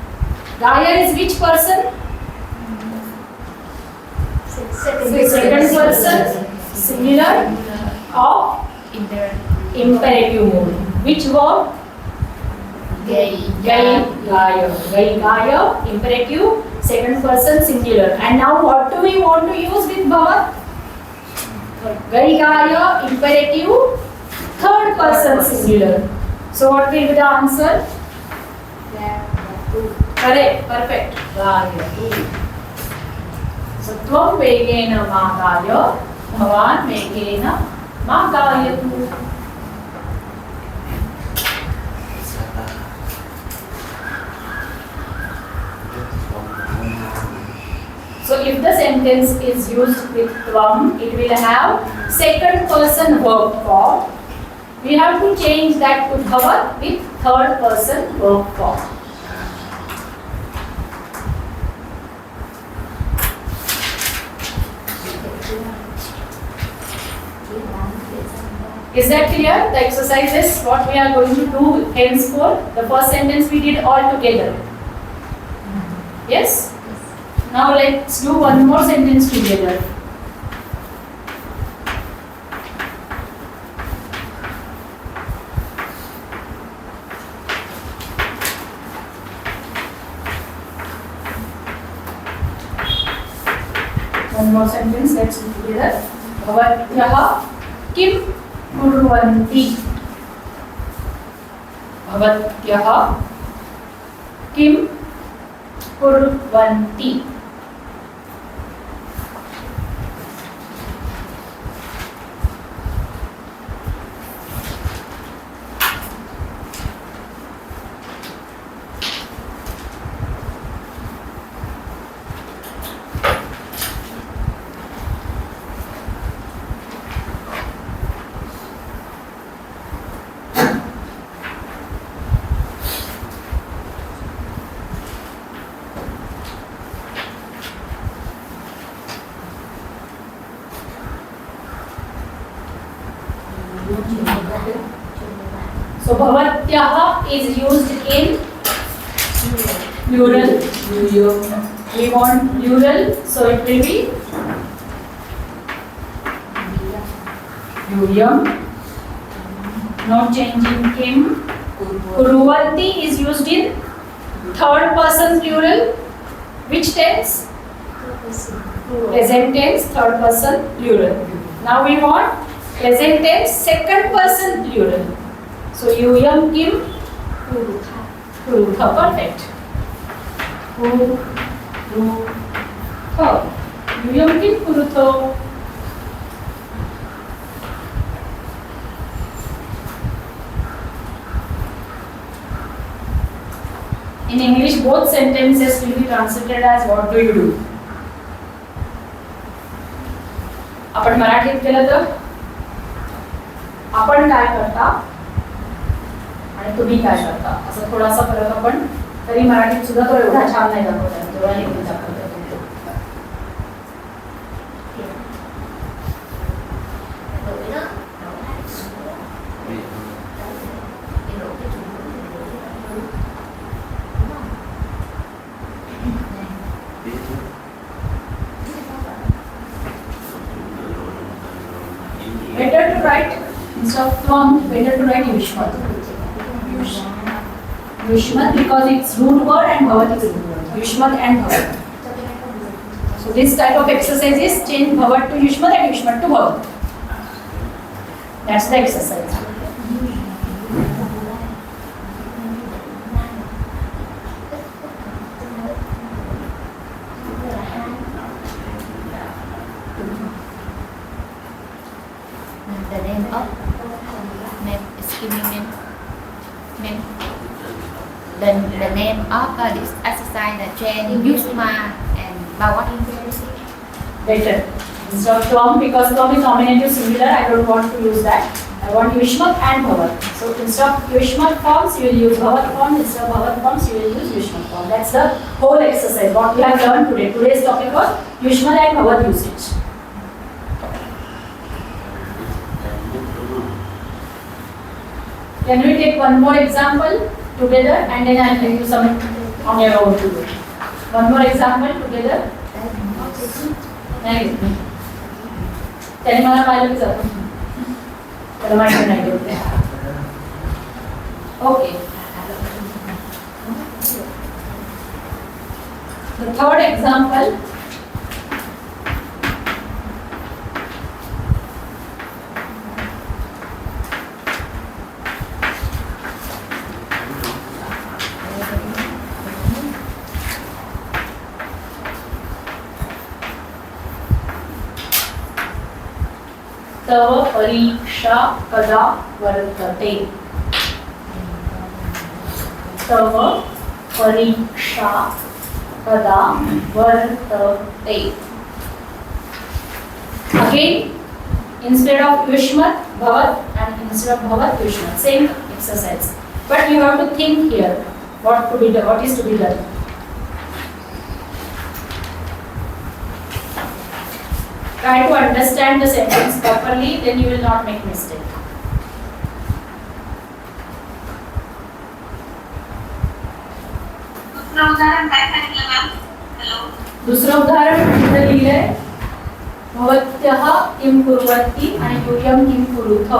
Gaya is which person? Second person, singular of imperative mode. Which verb? Gaya. Gaya, imperative, second person, singular. And now what do we want to use with Bhavat? Gaya, imperative, third person, singular. So what will be the answer? Correct, perfect. Gaya. So Tvam vekena ma gaya, Bhavan vekena ma gayatu. So if the sentence is used with Tvam, it will have second person verb form. We have to change that to Bhavat with third person verb form. Is that clear? The exercises, what we are going to do henceforth. The first sentence we did all together. Yes? Now let's do one more sentence together. One more sentence, let's do together. Bhavatyah kim kurvanti. Bhavatyah kim kurvanti. So Bhavatyah is used in plural. We want plural, so it will be Yuyam, No change in kim. Kuruvanti is used in third person plural. Which tense? Present tense, third person plural. Now we want present tense, second person plural. So yuyam kim kurutha. Perfect. Kurutha. Yuyam kim kurutha. In English, both sentences will be translated as what do you do? आपण मराठीत केलं तर आपण काय करता आणि तुम्ही काय करता असं थोडासा फरक आपण तरी मराठीत सुद्धा तो एवढा छान नाही दाखवता तेवढा नेहमी दाखवता Better to write instead of tvam, better to write Yusmad. Yusmad because it's root word and Bhavat is root word. Yusmad and Bhavat. So this type of exercise is change Bhavat to Yusmad and Yusmad to Bhavat. That's the exercise. The name of the name of this exercise, the chain Yusmad and Bhavat. Better. Instead of tvam, because tvam is nominative singular, I don't want to use that. I want Yusmad and Bhavat. So instead of Yusmad forms, you will use Bhavat forms. Instead of Bhavat forms, you will use Yusmad form. That's the whole exercise. What we have learned today. Today's topic was Yusmad and Bhavat usage. Can we take one more example together and then I will give you some on your own to do. One more example together. नाही त्याने मला पाहिलं की जातो त्याला माहिती नाही होते ओके The third example. तव परीक्षा कदा वर्तते तव परीक्षा कदा वर्तते Again, instead of Yusmad, Bhavat, and instead of Bhavat, Yusmad. Same exercise. But you have to think here what to be done, what is to be done. Try to understand the sentence properly, then you will not make mistake. दुसरं उदाहरण काय सांगितलं ma'am? Hello. दुसरं उदाहरण इथे लिहिलंय भवत्यः किं कुर्वन्ति आणि यूयं किं कुरुथ.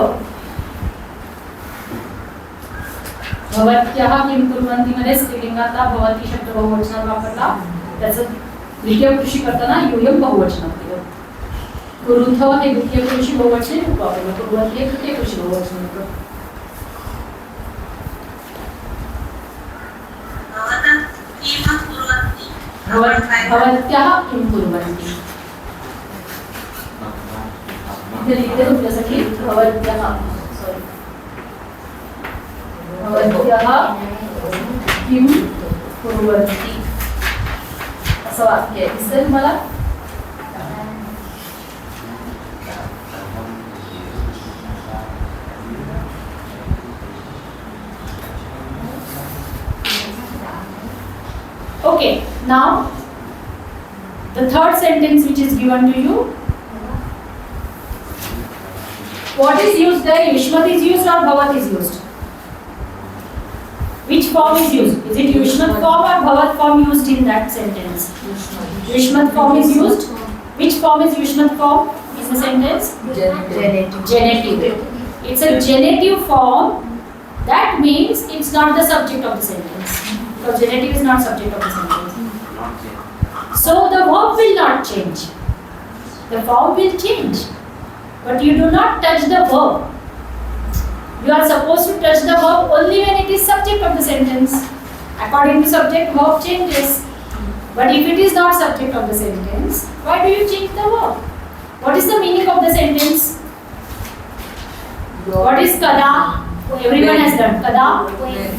भवत्यः किं कुर्वन्ति मध्ये स्त्रीलिंगातला भवती शब्द बहुवचनात वापरला त्याचं द्वितीय पुरुषी करताना यूयं बहुवचनात केलं. कुरुथ हे द्वितीय पुरुषी बहुवचनी रूप वापरलं. कुर्वन्ति हे तृतीय पुरुषी बहुवचनी रूप. भवत्यः किं कुर्वन्ति इथे लिहिते तुमच्यासाठी भवत्यः सॉरी भवत्यः किं कुर्वन्ति असं वाक्य आहे. दिसेल मला Okay, now the third sentence which is given to you. What is used there? Yusmad is used or Bhavat is used? Which form is used? Is it Yusmad form or Bhavat form used in that sentence? Yusmad form is used. Which form is Yusmad form in the sentence? Genitive. Genitive. it's a genitive form, that means it's not the subject of the sentence. Because genitive is not subject of the sentence. Not yet. So the verb will not change. The form will change. But you do not touch the verb. You are supposed to touch the verb only when it is subject of the sentence. According to subject, verb changes. But if it is not subject of the sentence, why do you change the verb? What is the meaning of the sentence? What is kada? Everyone has done. Kada?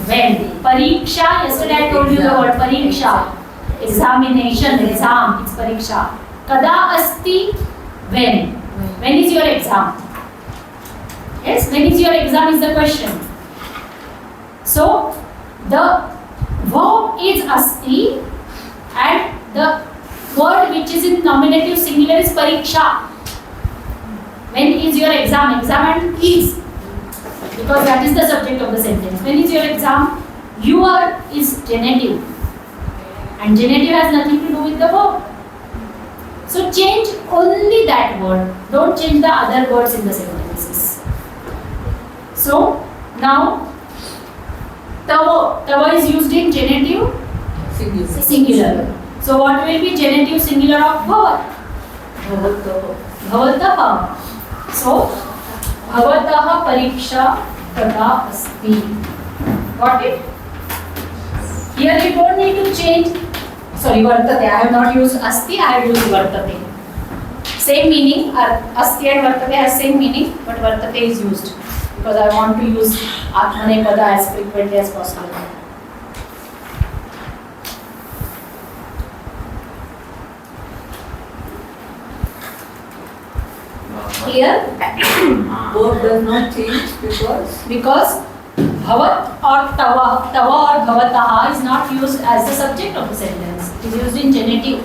When. Pariksha. Yesterday I told you the word pariksha. Examination, exam. It's pariksha. Kada asti? When. When is your exam? Yes, when is your exam is the question. So, the verb is asti and the word which is in nominative singular is pariksha. When is your exam? Exam and is. Because that is the subject of the sentence. When is your exam? Your is genitive. And genitive has nothing to do with the verb. So change only that word. Don't change the other words in the sentences. So now tava. Tava is used in genitive singular. So what will be genitive singular of bhavat? Bhavatah. So bhavatah pariksha kada asti. Got it? Here you don't need to change. Sorry, vartate. I have not used asti, I have used vartate. Same meaning, asti and vartate has same meaning, but vartate is used because I want to use atmanepada as frequently as possible. Clear? Verb does not change Because bhavat or tava or bhavataha is not used as the subject of the sentence. It is used in genitive.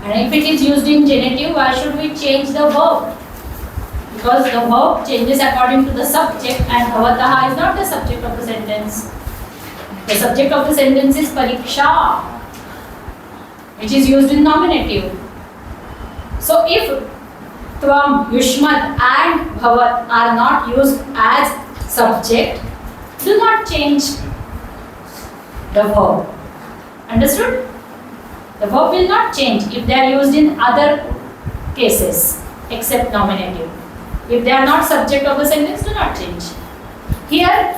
And if it is used in genitive, why should we change the verb? Because the verb changes according to the subject and bhavataha is not the subject of the sentence. The subject of the sentence is pariksha, which is used in nominative. So if tvam, Yusmad and bhavat are not used as subject, do not change the verb. Understood? The verb will not change if they are used in other cases except nominative. If they are not subject of the sentence, do not change. Here,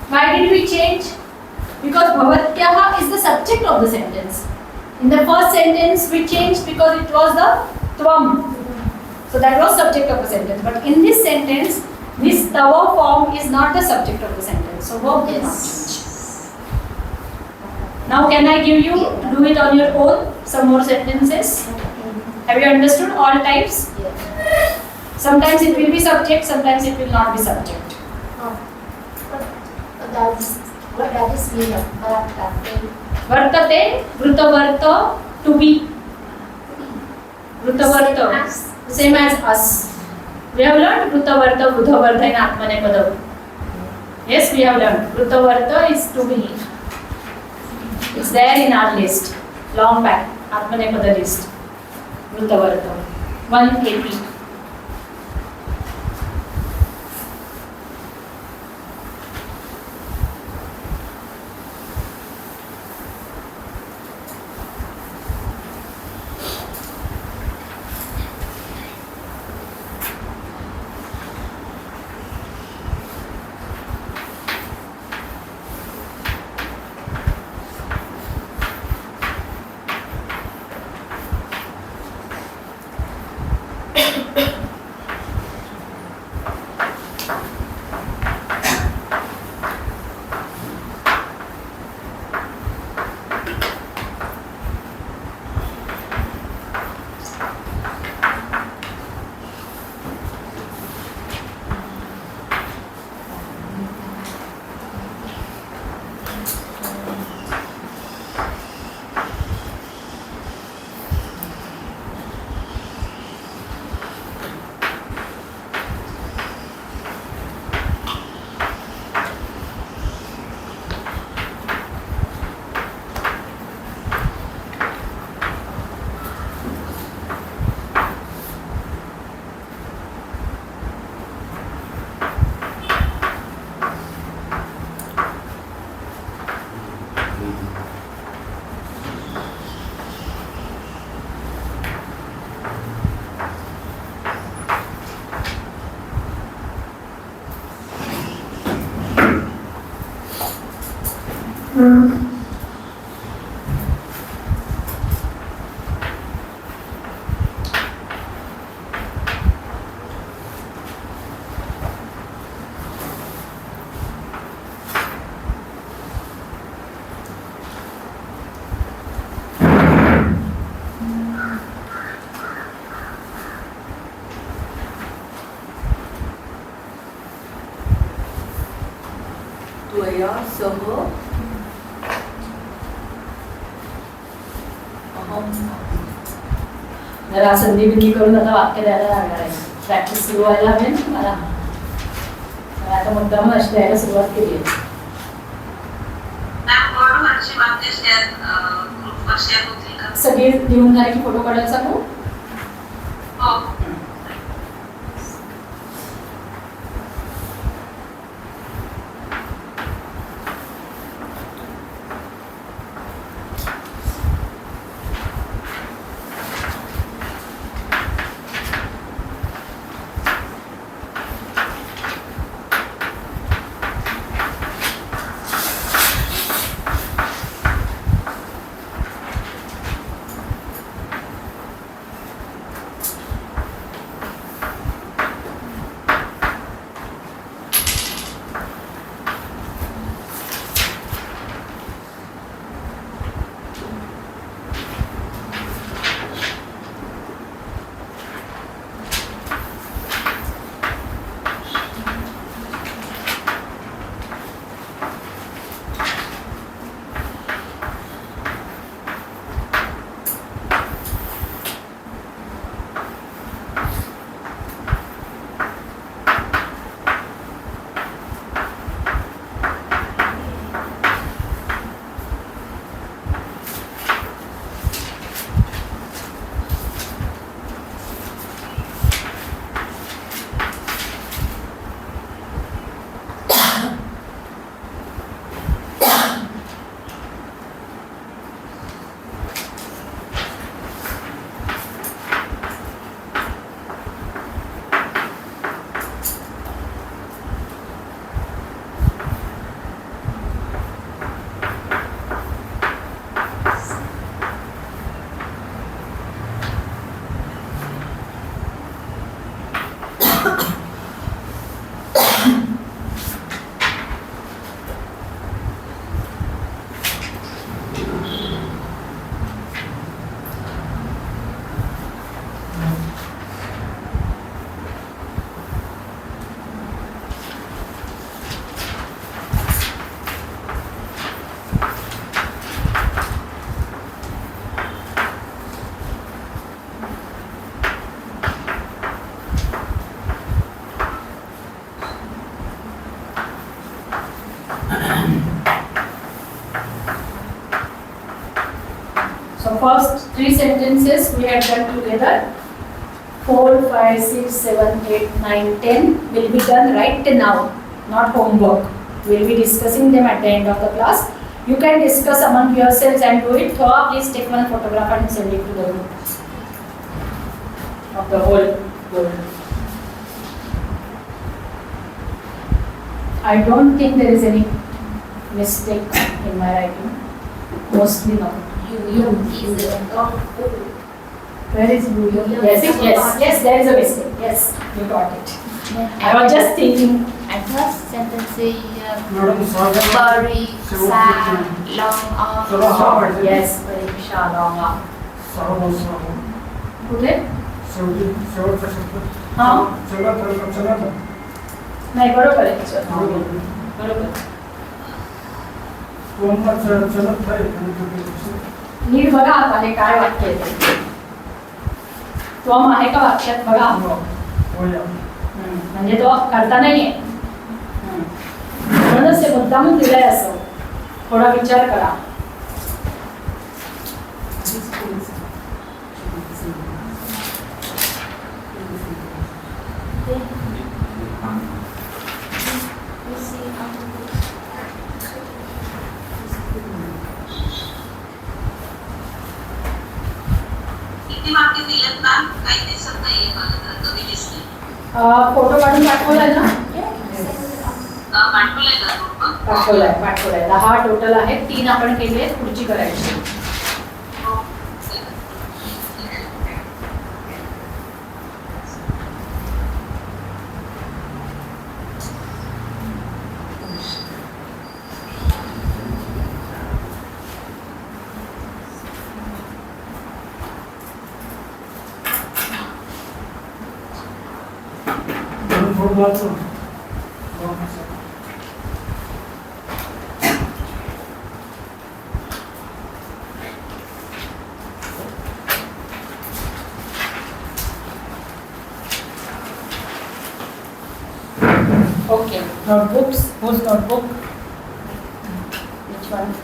why did we change? Because bhavatyaha is the subject of the sentence. In the first sentence, we changed because it was the tvam. So that was subject of the sentence. But in this sentence, this tava form is not the subject of the sentence. So verb will not change. Now can I give you to do it on your own? Some more sentences. Have you understood all types? Yes. Sometimes it will be subject, sometimes it will not be subject. What does this mean? Vartate, vrutavarta, to be. Vrutavarta, same as us. We have learned vrutavarta, vrudavarta in atmanepada. Yes, we have learned. Vrutavarta is to be. It's there in our list. Long back, atmanepada list. Vrutavarta. 180. त्वया सह अहम जरा संधी बिंदी करून आता वाक्य द्यायला लागणार आहे. प्रॅक्टिस सुरू व्हायला हवी ना मला. आता मुद्दाम अशी द्यायला सुरुवात केली आहे. मॅम वर्डवरची वाक्य शेअर ग्रुपवर शेअर होतील का? सगळे लिहून झाले की फोटो काढायला सांगू. हो. So first 3 sentences we have done together. 4, 5, 6, 7, 8, 9, 10 will be done right now, not homework. We will be discussing them at the end of the class. You can discuss among yourselves and do it. Thoa, please take one photograph and send it to the group of the whole world. I don't think there is any mistake in my writing. Mostly no. You is God. Where is you? Yes, there is a mistake. Yes, you got it. I was just thinking. And first sentence is Madam, sorry. Pariksha long Short. Yes, Pariksha long. कुठे? शेवटचा शब्द हां चला तर नाही बरोबर आहे sir. बरोबर. चलत आहे नीट बघा आता हे काय वाक्य आहे ते. त्वम आहे का वाक्यात बघा. म्हणजे तो करता नाहीये. म्हणूनच ते मुद्दामून दिलंय असं. थोडा विचार करा. किती मार्क दिलेत ना काही दिसत नाहीये मला तर कमी दिसते फोटो काढून पाठवलाय ना? पाठवलंय का ग्रुपवर पाठवलाय 10 टोटल आहेत, 3 आपण केले आहेत, पुढची करायची. थोडं वाचून. Okay, notebooks. Whose notebook? Which one?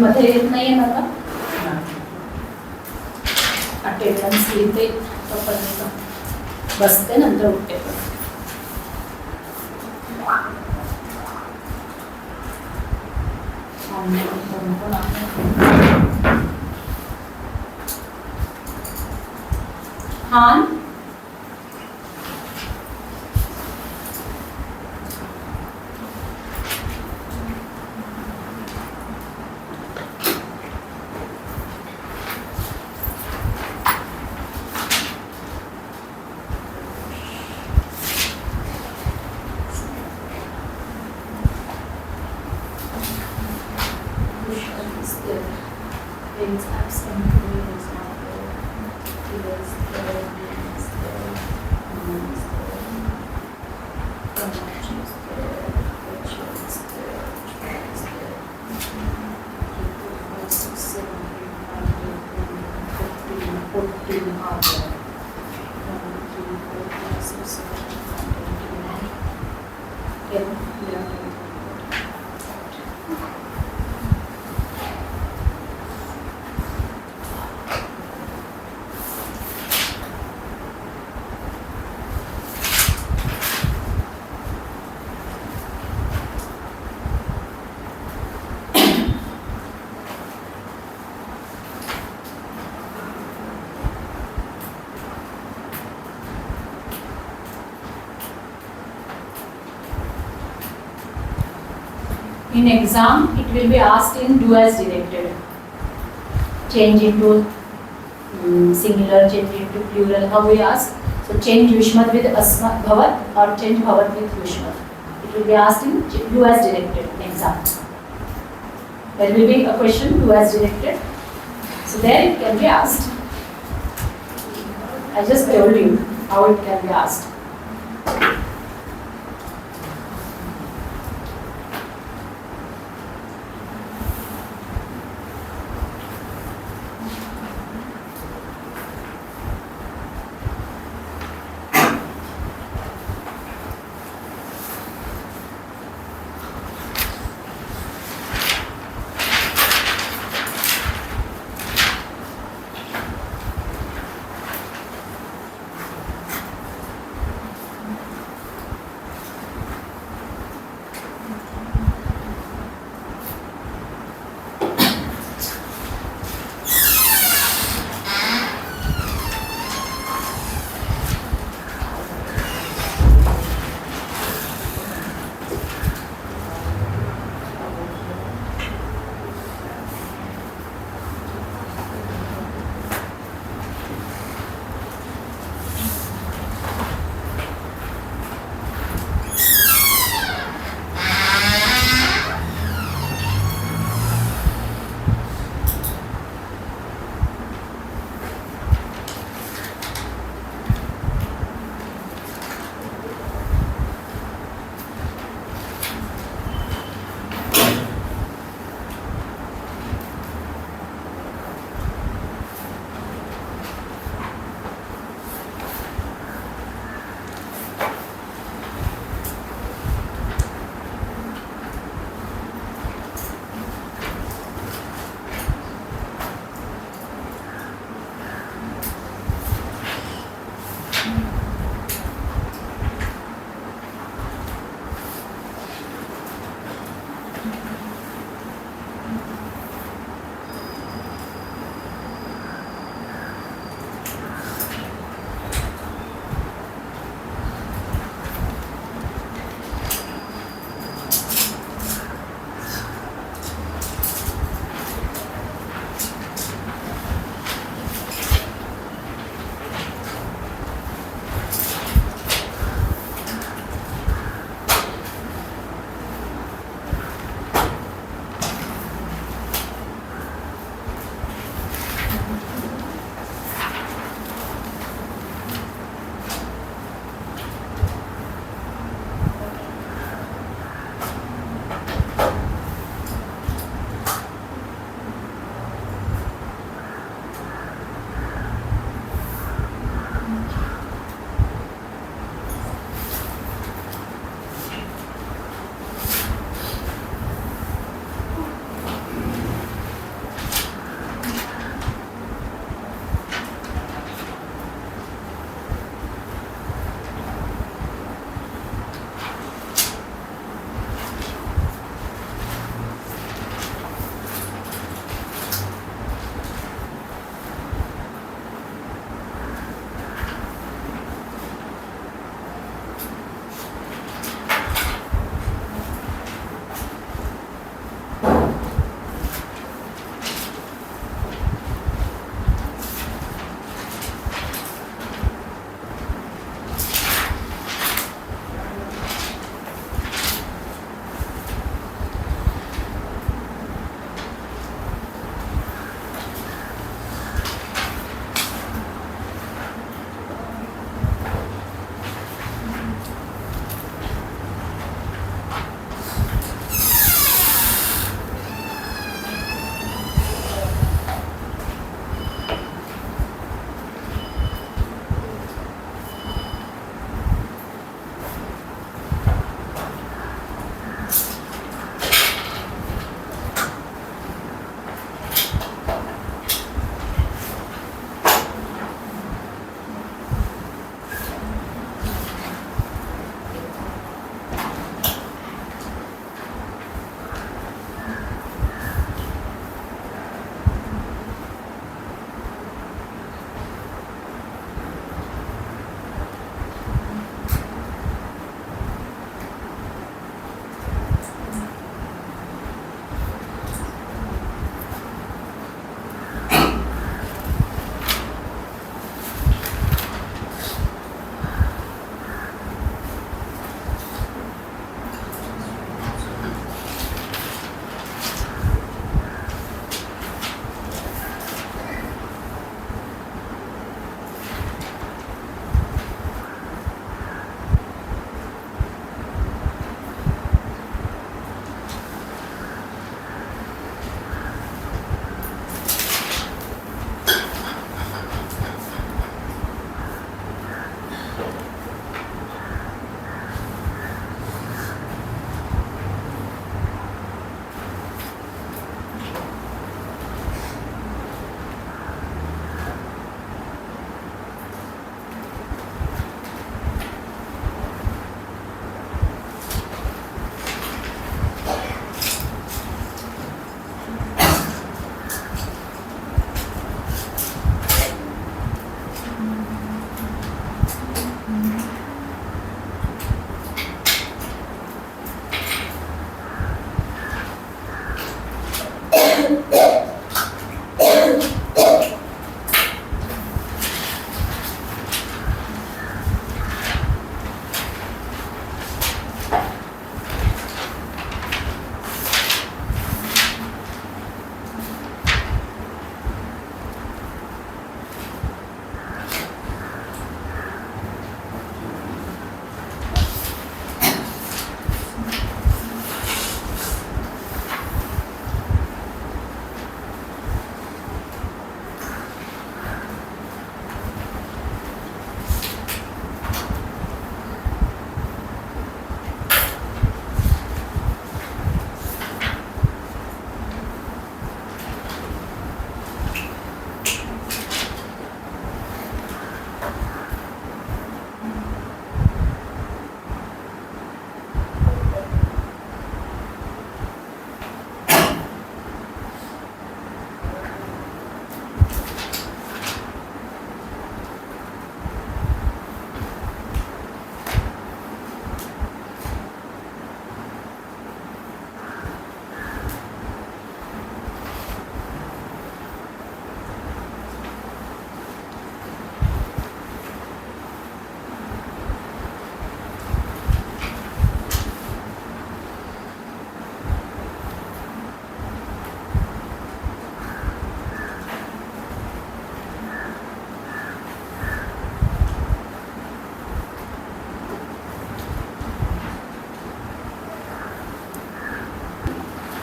मध्ये येत नाहीये ना आता? अटेंडन्स लिहिते तोपर्यंत बसते, नंतर उठते. हान is absent, he is not there, he is there, he is there, he is there, Kamachi is there, Kochi is there, Chua is there, 3, 4, 5, 6, 7, 8, 9, 10, 11, 12, 13, 14 are there. 1, 2, 3, 4, 5, 6, 7, 8, 9, 10, 11, 12. In exam, it will be asked in do as directed. Change into singular, change into plural. How we ask? So change Yusmad with Asmad Bhavat or change Bhavat with Yusmad. It will be asked in do as directed in exam. There will be a question do as directed. So there it can be asked. I just told you how it can be asked.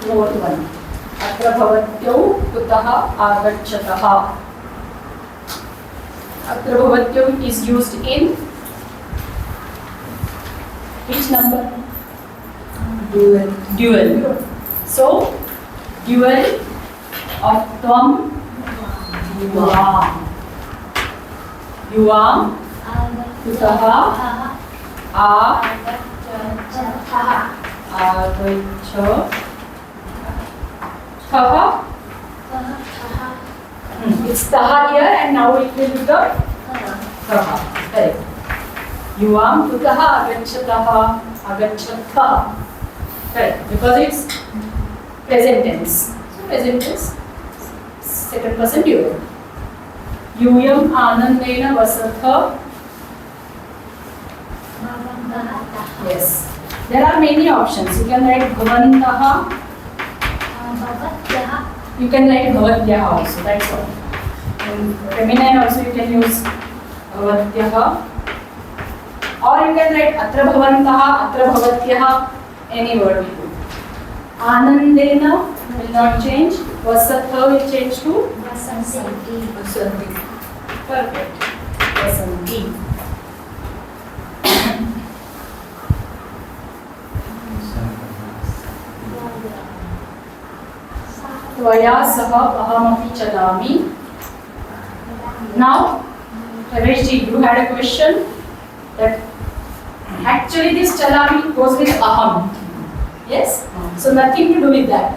fourth one. Atra bhavatyau kutah agachatah. Atra bhavatyau is used in which number? Dual. Dual. So, dual of tvam, yuvam. Yuvam, kutah, agachatah. It's taha here and now it will become taha. Correct. Yuvam kutah agachatah. Correct. Because it's present tense. So present tense, second person dual. Yuyam anandena vasatha. Yes. There are many options. You can write bhavantaha. You can write bhavatyah also. That's all. In feminine also you can use bhavatyah. Or you can write atra bhavantaha, atra bhavatyah. Any word we put. Anandena will not change. Vasatha will change to Vasanti. perfect. Vasanti. Tvaya saha ahamapi chalami. Now, Ramesh ji, you had a question that actually this chalami goes with aham. Yes? So nothing to do with that.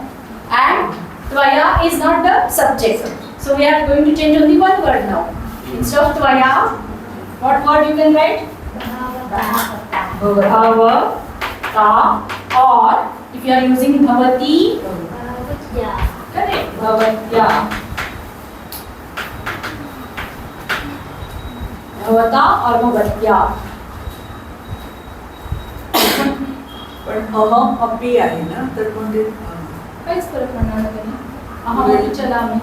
And tvaya is not the subject. So we are going to change only one word now. Instead of tvaya, what word you can write? Bhavata. Or if you are using bhavati, correct, bhavatya. Bhavata or bhavatya. पण अहम अपी आहे ना तर मग ते काहीच फरक पडणार नाही त्याने. अहमपि चलामि.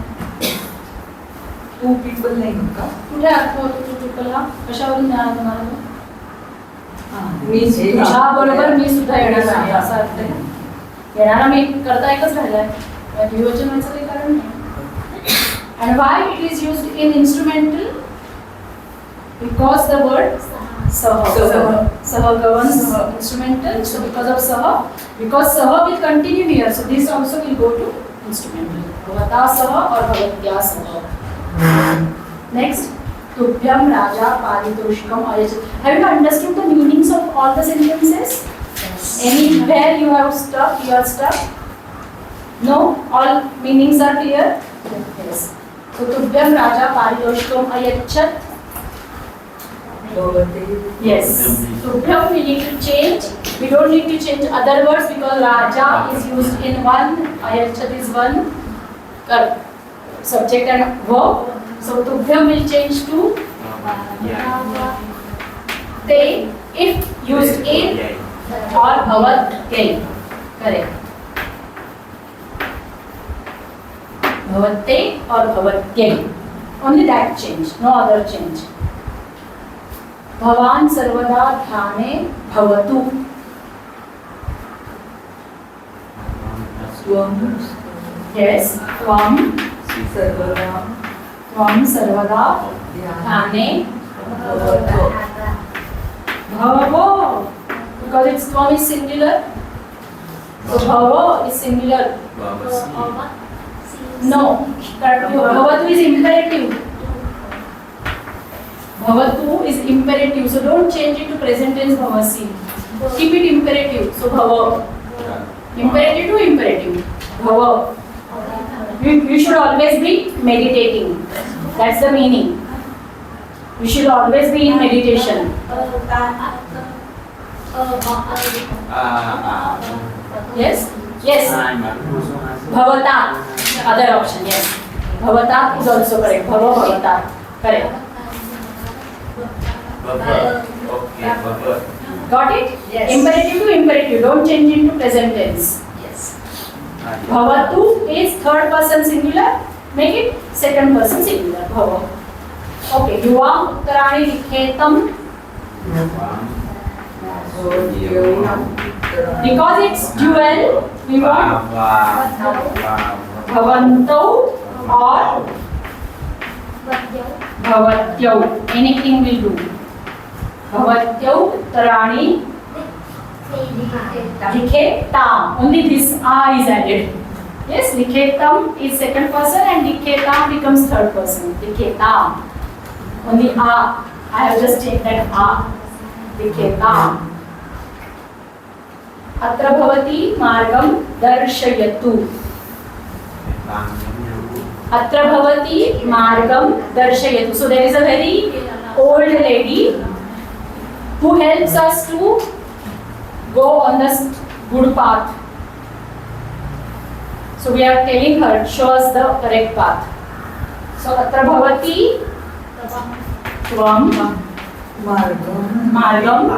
टू पीपल नाही होत का? कुठे अर्थ होतो तो ट्रिपलला? कशावरून मिळाला तुम्हाला तो? मी तुझ्या बरोबर मी सुद्धा येणार आहे असा अर्थ आहे. येणारा मी करता एकच राहिलाय. द्विवचन व्हायचं काही कारण नाही. And why it is used in instrumental? Because the word saha. Saha governs instrumental. So because of saha, because saha will continue here. So this also will go to instrumental. Bhavata saha or bhavatya saha. Next, tubhyam raja paritoshikam ayachat. Have you understood the meanings of all the sentences? Anywhere you have stuck, you are stuck? No? All meanings are clear? Yes. So tubhyam raja paritoshikam ayachat. Yes. Tubhyam we need to change. We don't need to change other words because raja is used in one, ayachat is one subject and verb. So tubhyam will change to te if used in or bhavat kel. Correct. Bhavate or bhavat kel. Only that change, no other change. Bhavan sarvada dhyane bhavatu. स्वम Yes, tvam सर्वदा sarvada dhyane भवतो. bhavo. Because its tvam is singular. So bhavo is singular. No, bhavatu is imperative. Bhavatu is imperative. So don't change it to present tense bhavasi. Keep it imperative. So bhava. Imperative to imperative. Bhava. You should always be meditating. That's the meaning. You should always be in meditation. Yes? Yes. Bhavata. Other option, yes. Bhavata is also correct. Bhava, bhavata. Correct. Got it? Yes. Imperative to imperative. Don't change it to present tense. Yes. Bhavatu is third person singular. Make it second person singular. Bhava. Okay. Yuvam uttarani likhetam. Because it's dual, we want bhavantau or bhavatyau. Anything will do. Bhavatyau tarani likhetam. Only this a is added. Yes, likhetam is second person and likhetam becomes third person. Likhetam. Only a. I have just taken that a. Likhetam. Atra bhavati margam darshayatu. Atra bhavati margam darshayatu. So there is a very old lady who helps us to go on the good path. So we are telling her, show us the correct path. So atra bhavati tvam margam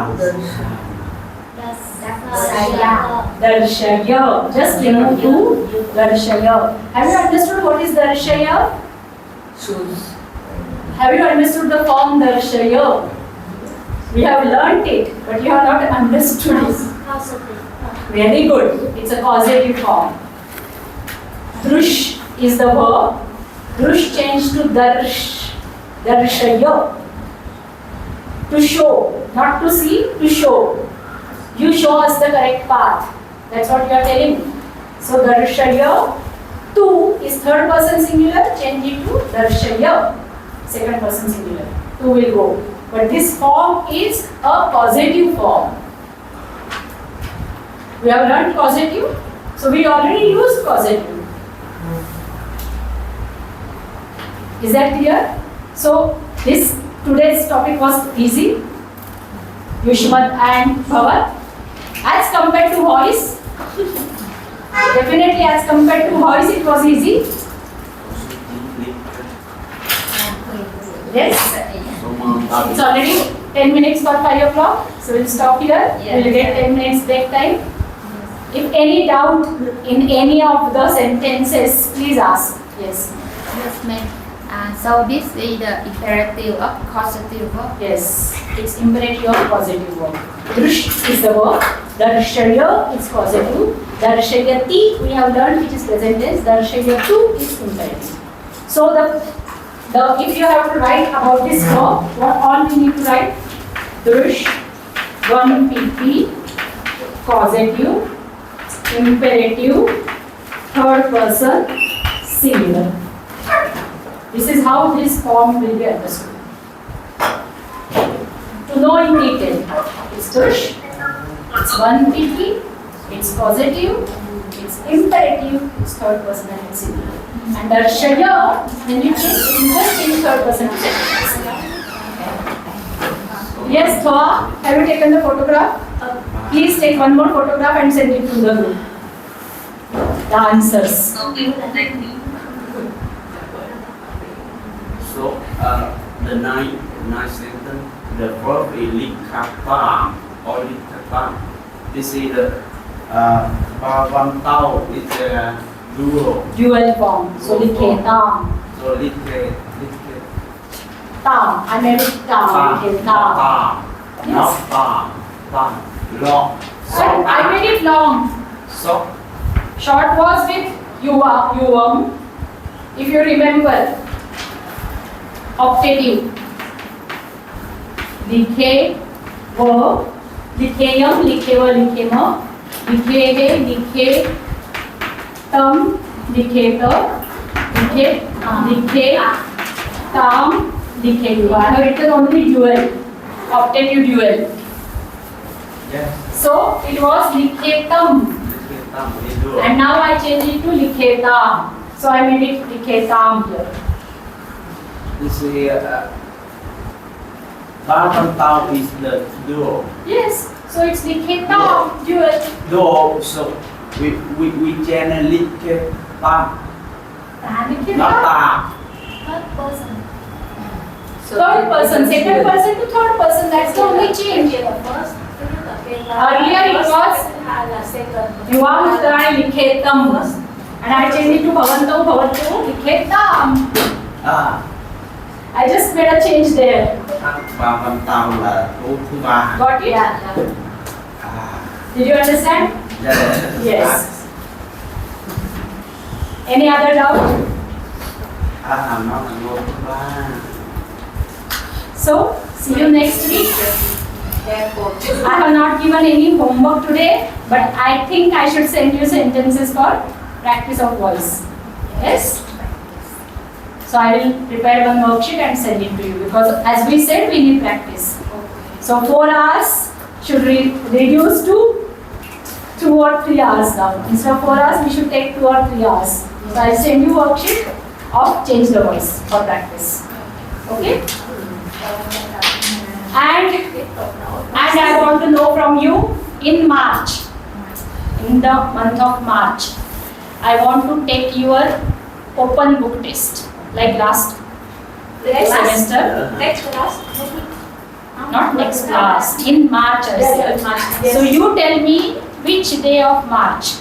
darshaya. Just remove to darshaya. Have you understood what is darshaya? Shoes. Have you understood the form darshaya? We have learnt it, but you have not understood it. Very good. It's a causative form. Drush is the verb. Drush changed to darsh. Darshaya. To show. Not to see, to show. You show us the correct path. That's what you are telling. So darshaya. Tu is third person singular. Change it to darshaya. Second person singular. Tu will go. But this form is a causative form. We have learned causative. So we already used causative. Is that clear? So this today's topic was easy. Yusmad and Bhavat. As compared to voice, definitely as compared to voice it was easy. Yes. It's already 10 minutes for 5 o'clock. So we'll stop here. We'll get 10 minutes break time. If any doubt in any of the sentences, please ask. Yes. Yes, ma'am. So this is the imperative of causative verb. Yes. It's imperative of positive verb. Drush is the verb. Darshaya is causative. Darshayati we have learned which is present tense. Darshayatu is imperative. So the if you have to write about this verb, what all we need to write? Drush, one PP, causative, imperative, third person, singular. This is how this form will be understood. To know in detail, it's drush, it's one PP, it's causative, it's imperative, it's third person and it's singular. And darshaya, when you just change third person to second person. Yes, Thoa, have you taken the photograph? Please take one more photograph and send it to the group. The answers. Okay, thank you. So, the ninth sentence, the verb is likhatam or likhatam. This is the bhavantau is a dual. Dual form. So likhetam. So likhetam. Tam. I made it tam. Likhetam. Not tam. Tam. Long. I made it long. So. Short was with yuvam. If you remember, optative. Likhe, verb. Likheyam, likheva, likhema. Likheve, likhe, tam, likheta. Likhe, tam, likheyu. I have written only dual. Optative dual. Yes. So it was likhetam. And now I change it to likhetam. So I made it likhetam here. This is bhavantau is the dual. Yes. So it's likhetam dual. Dual. So we change likhetam. Not Likhetam. tam. Third person. Third person, second person to third person. That's the only change. Earlier it was yuvam uttarani likhetam. And I changed it to bhavantau bhavatu likhetam. I just made a change there. Bhavantau là số thứ ba. Got it? Yeah. This Did you understand? Yeah. Yes. Any other doubt? Nó là ngôn thứ ba. So, see you next week. I have not given any homework today, but I think I should send you sentences for practice of voice. Yes? So I will prepare one worksheet and send it to you because as we said, we need practice. So 4 hours should reduce to 2 or 3 hours now. Instead of 4 hours, we should take 2 or 3 hours. So I will send you worksheet of change the voice for practice. Okay? And I want to know from you in March, in the month of March, I want to take your open book test like last semester. Next class. Not next class, in March I said. So you tell me which day of March.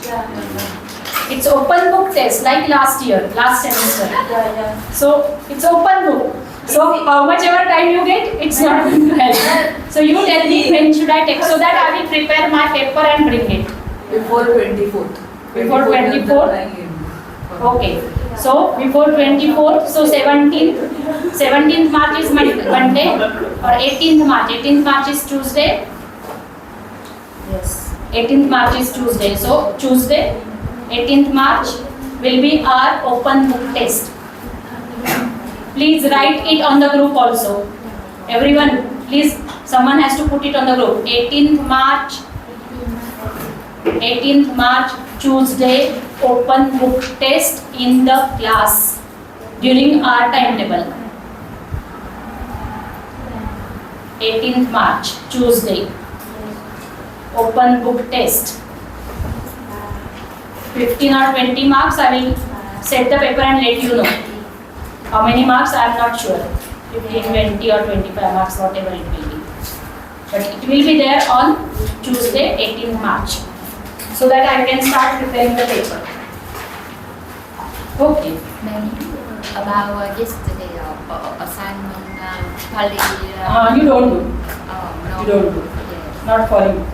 It's open book test like last year, last semester. So it's open book. So how much ever time you get, it's not going to help. So you tell me when should I take, so that I will prepare my paper and bring it. Before 24th. Before 24th? Okay. So before 24th, so 17th March is Monday or 18th March. 18th March is Tuesday. Yes. 18th March is Tuesday. So Tuesday, 18th March will be our open book test. Please write it on the group also. Everyone, please, someone has to put it on the group. 18th March, Tuesday, open book test in the class during our timetable. 18th March, Tuesday, open book test. 15 or 20 marks, I will set the paper and let you know. How many marks, I am not sure. 15, 20 or 25 marks, whatever it will be. But it will be there on Tuesday, 18th March. So that I can start preparing the paper. Okay. About yesterday assignment Pali. You don't do. No. You don't do. Yes. Not for you.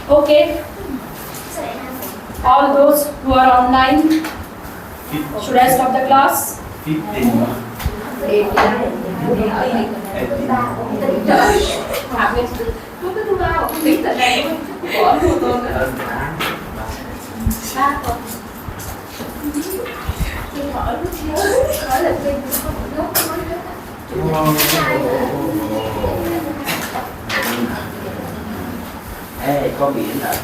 Okay. All those who are online, should I stop the class? 15 Ê, có biển ở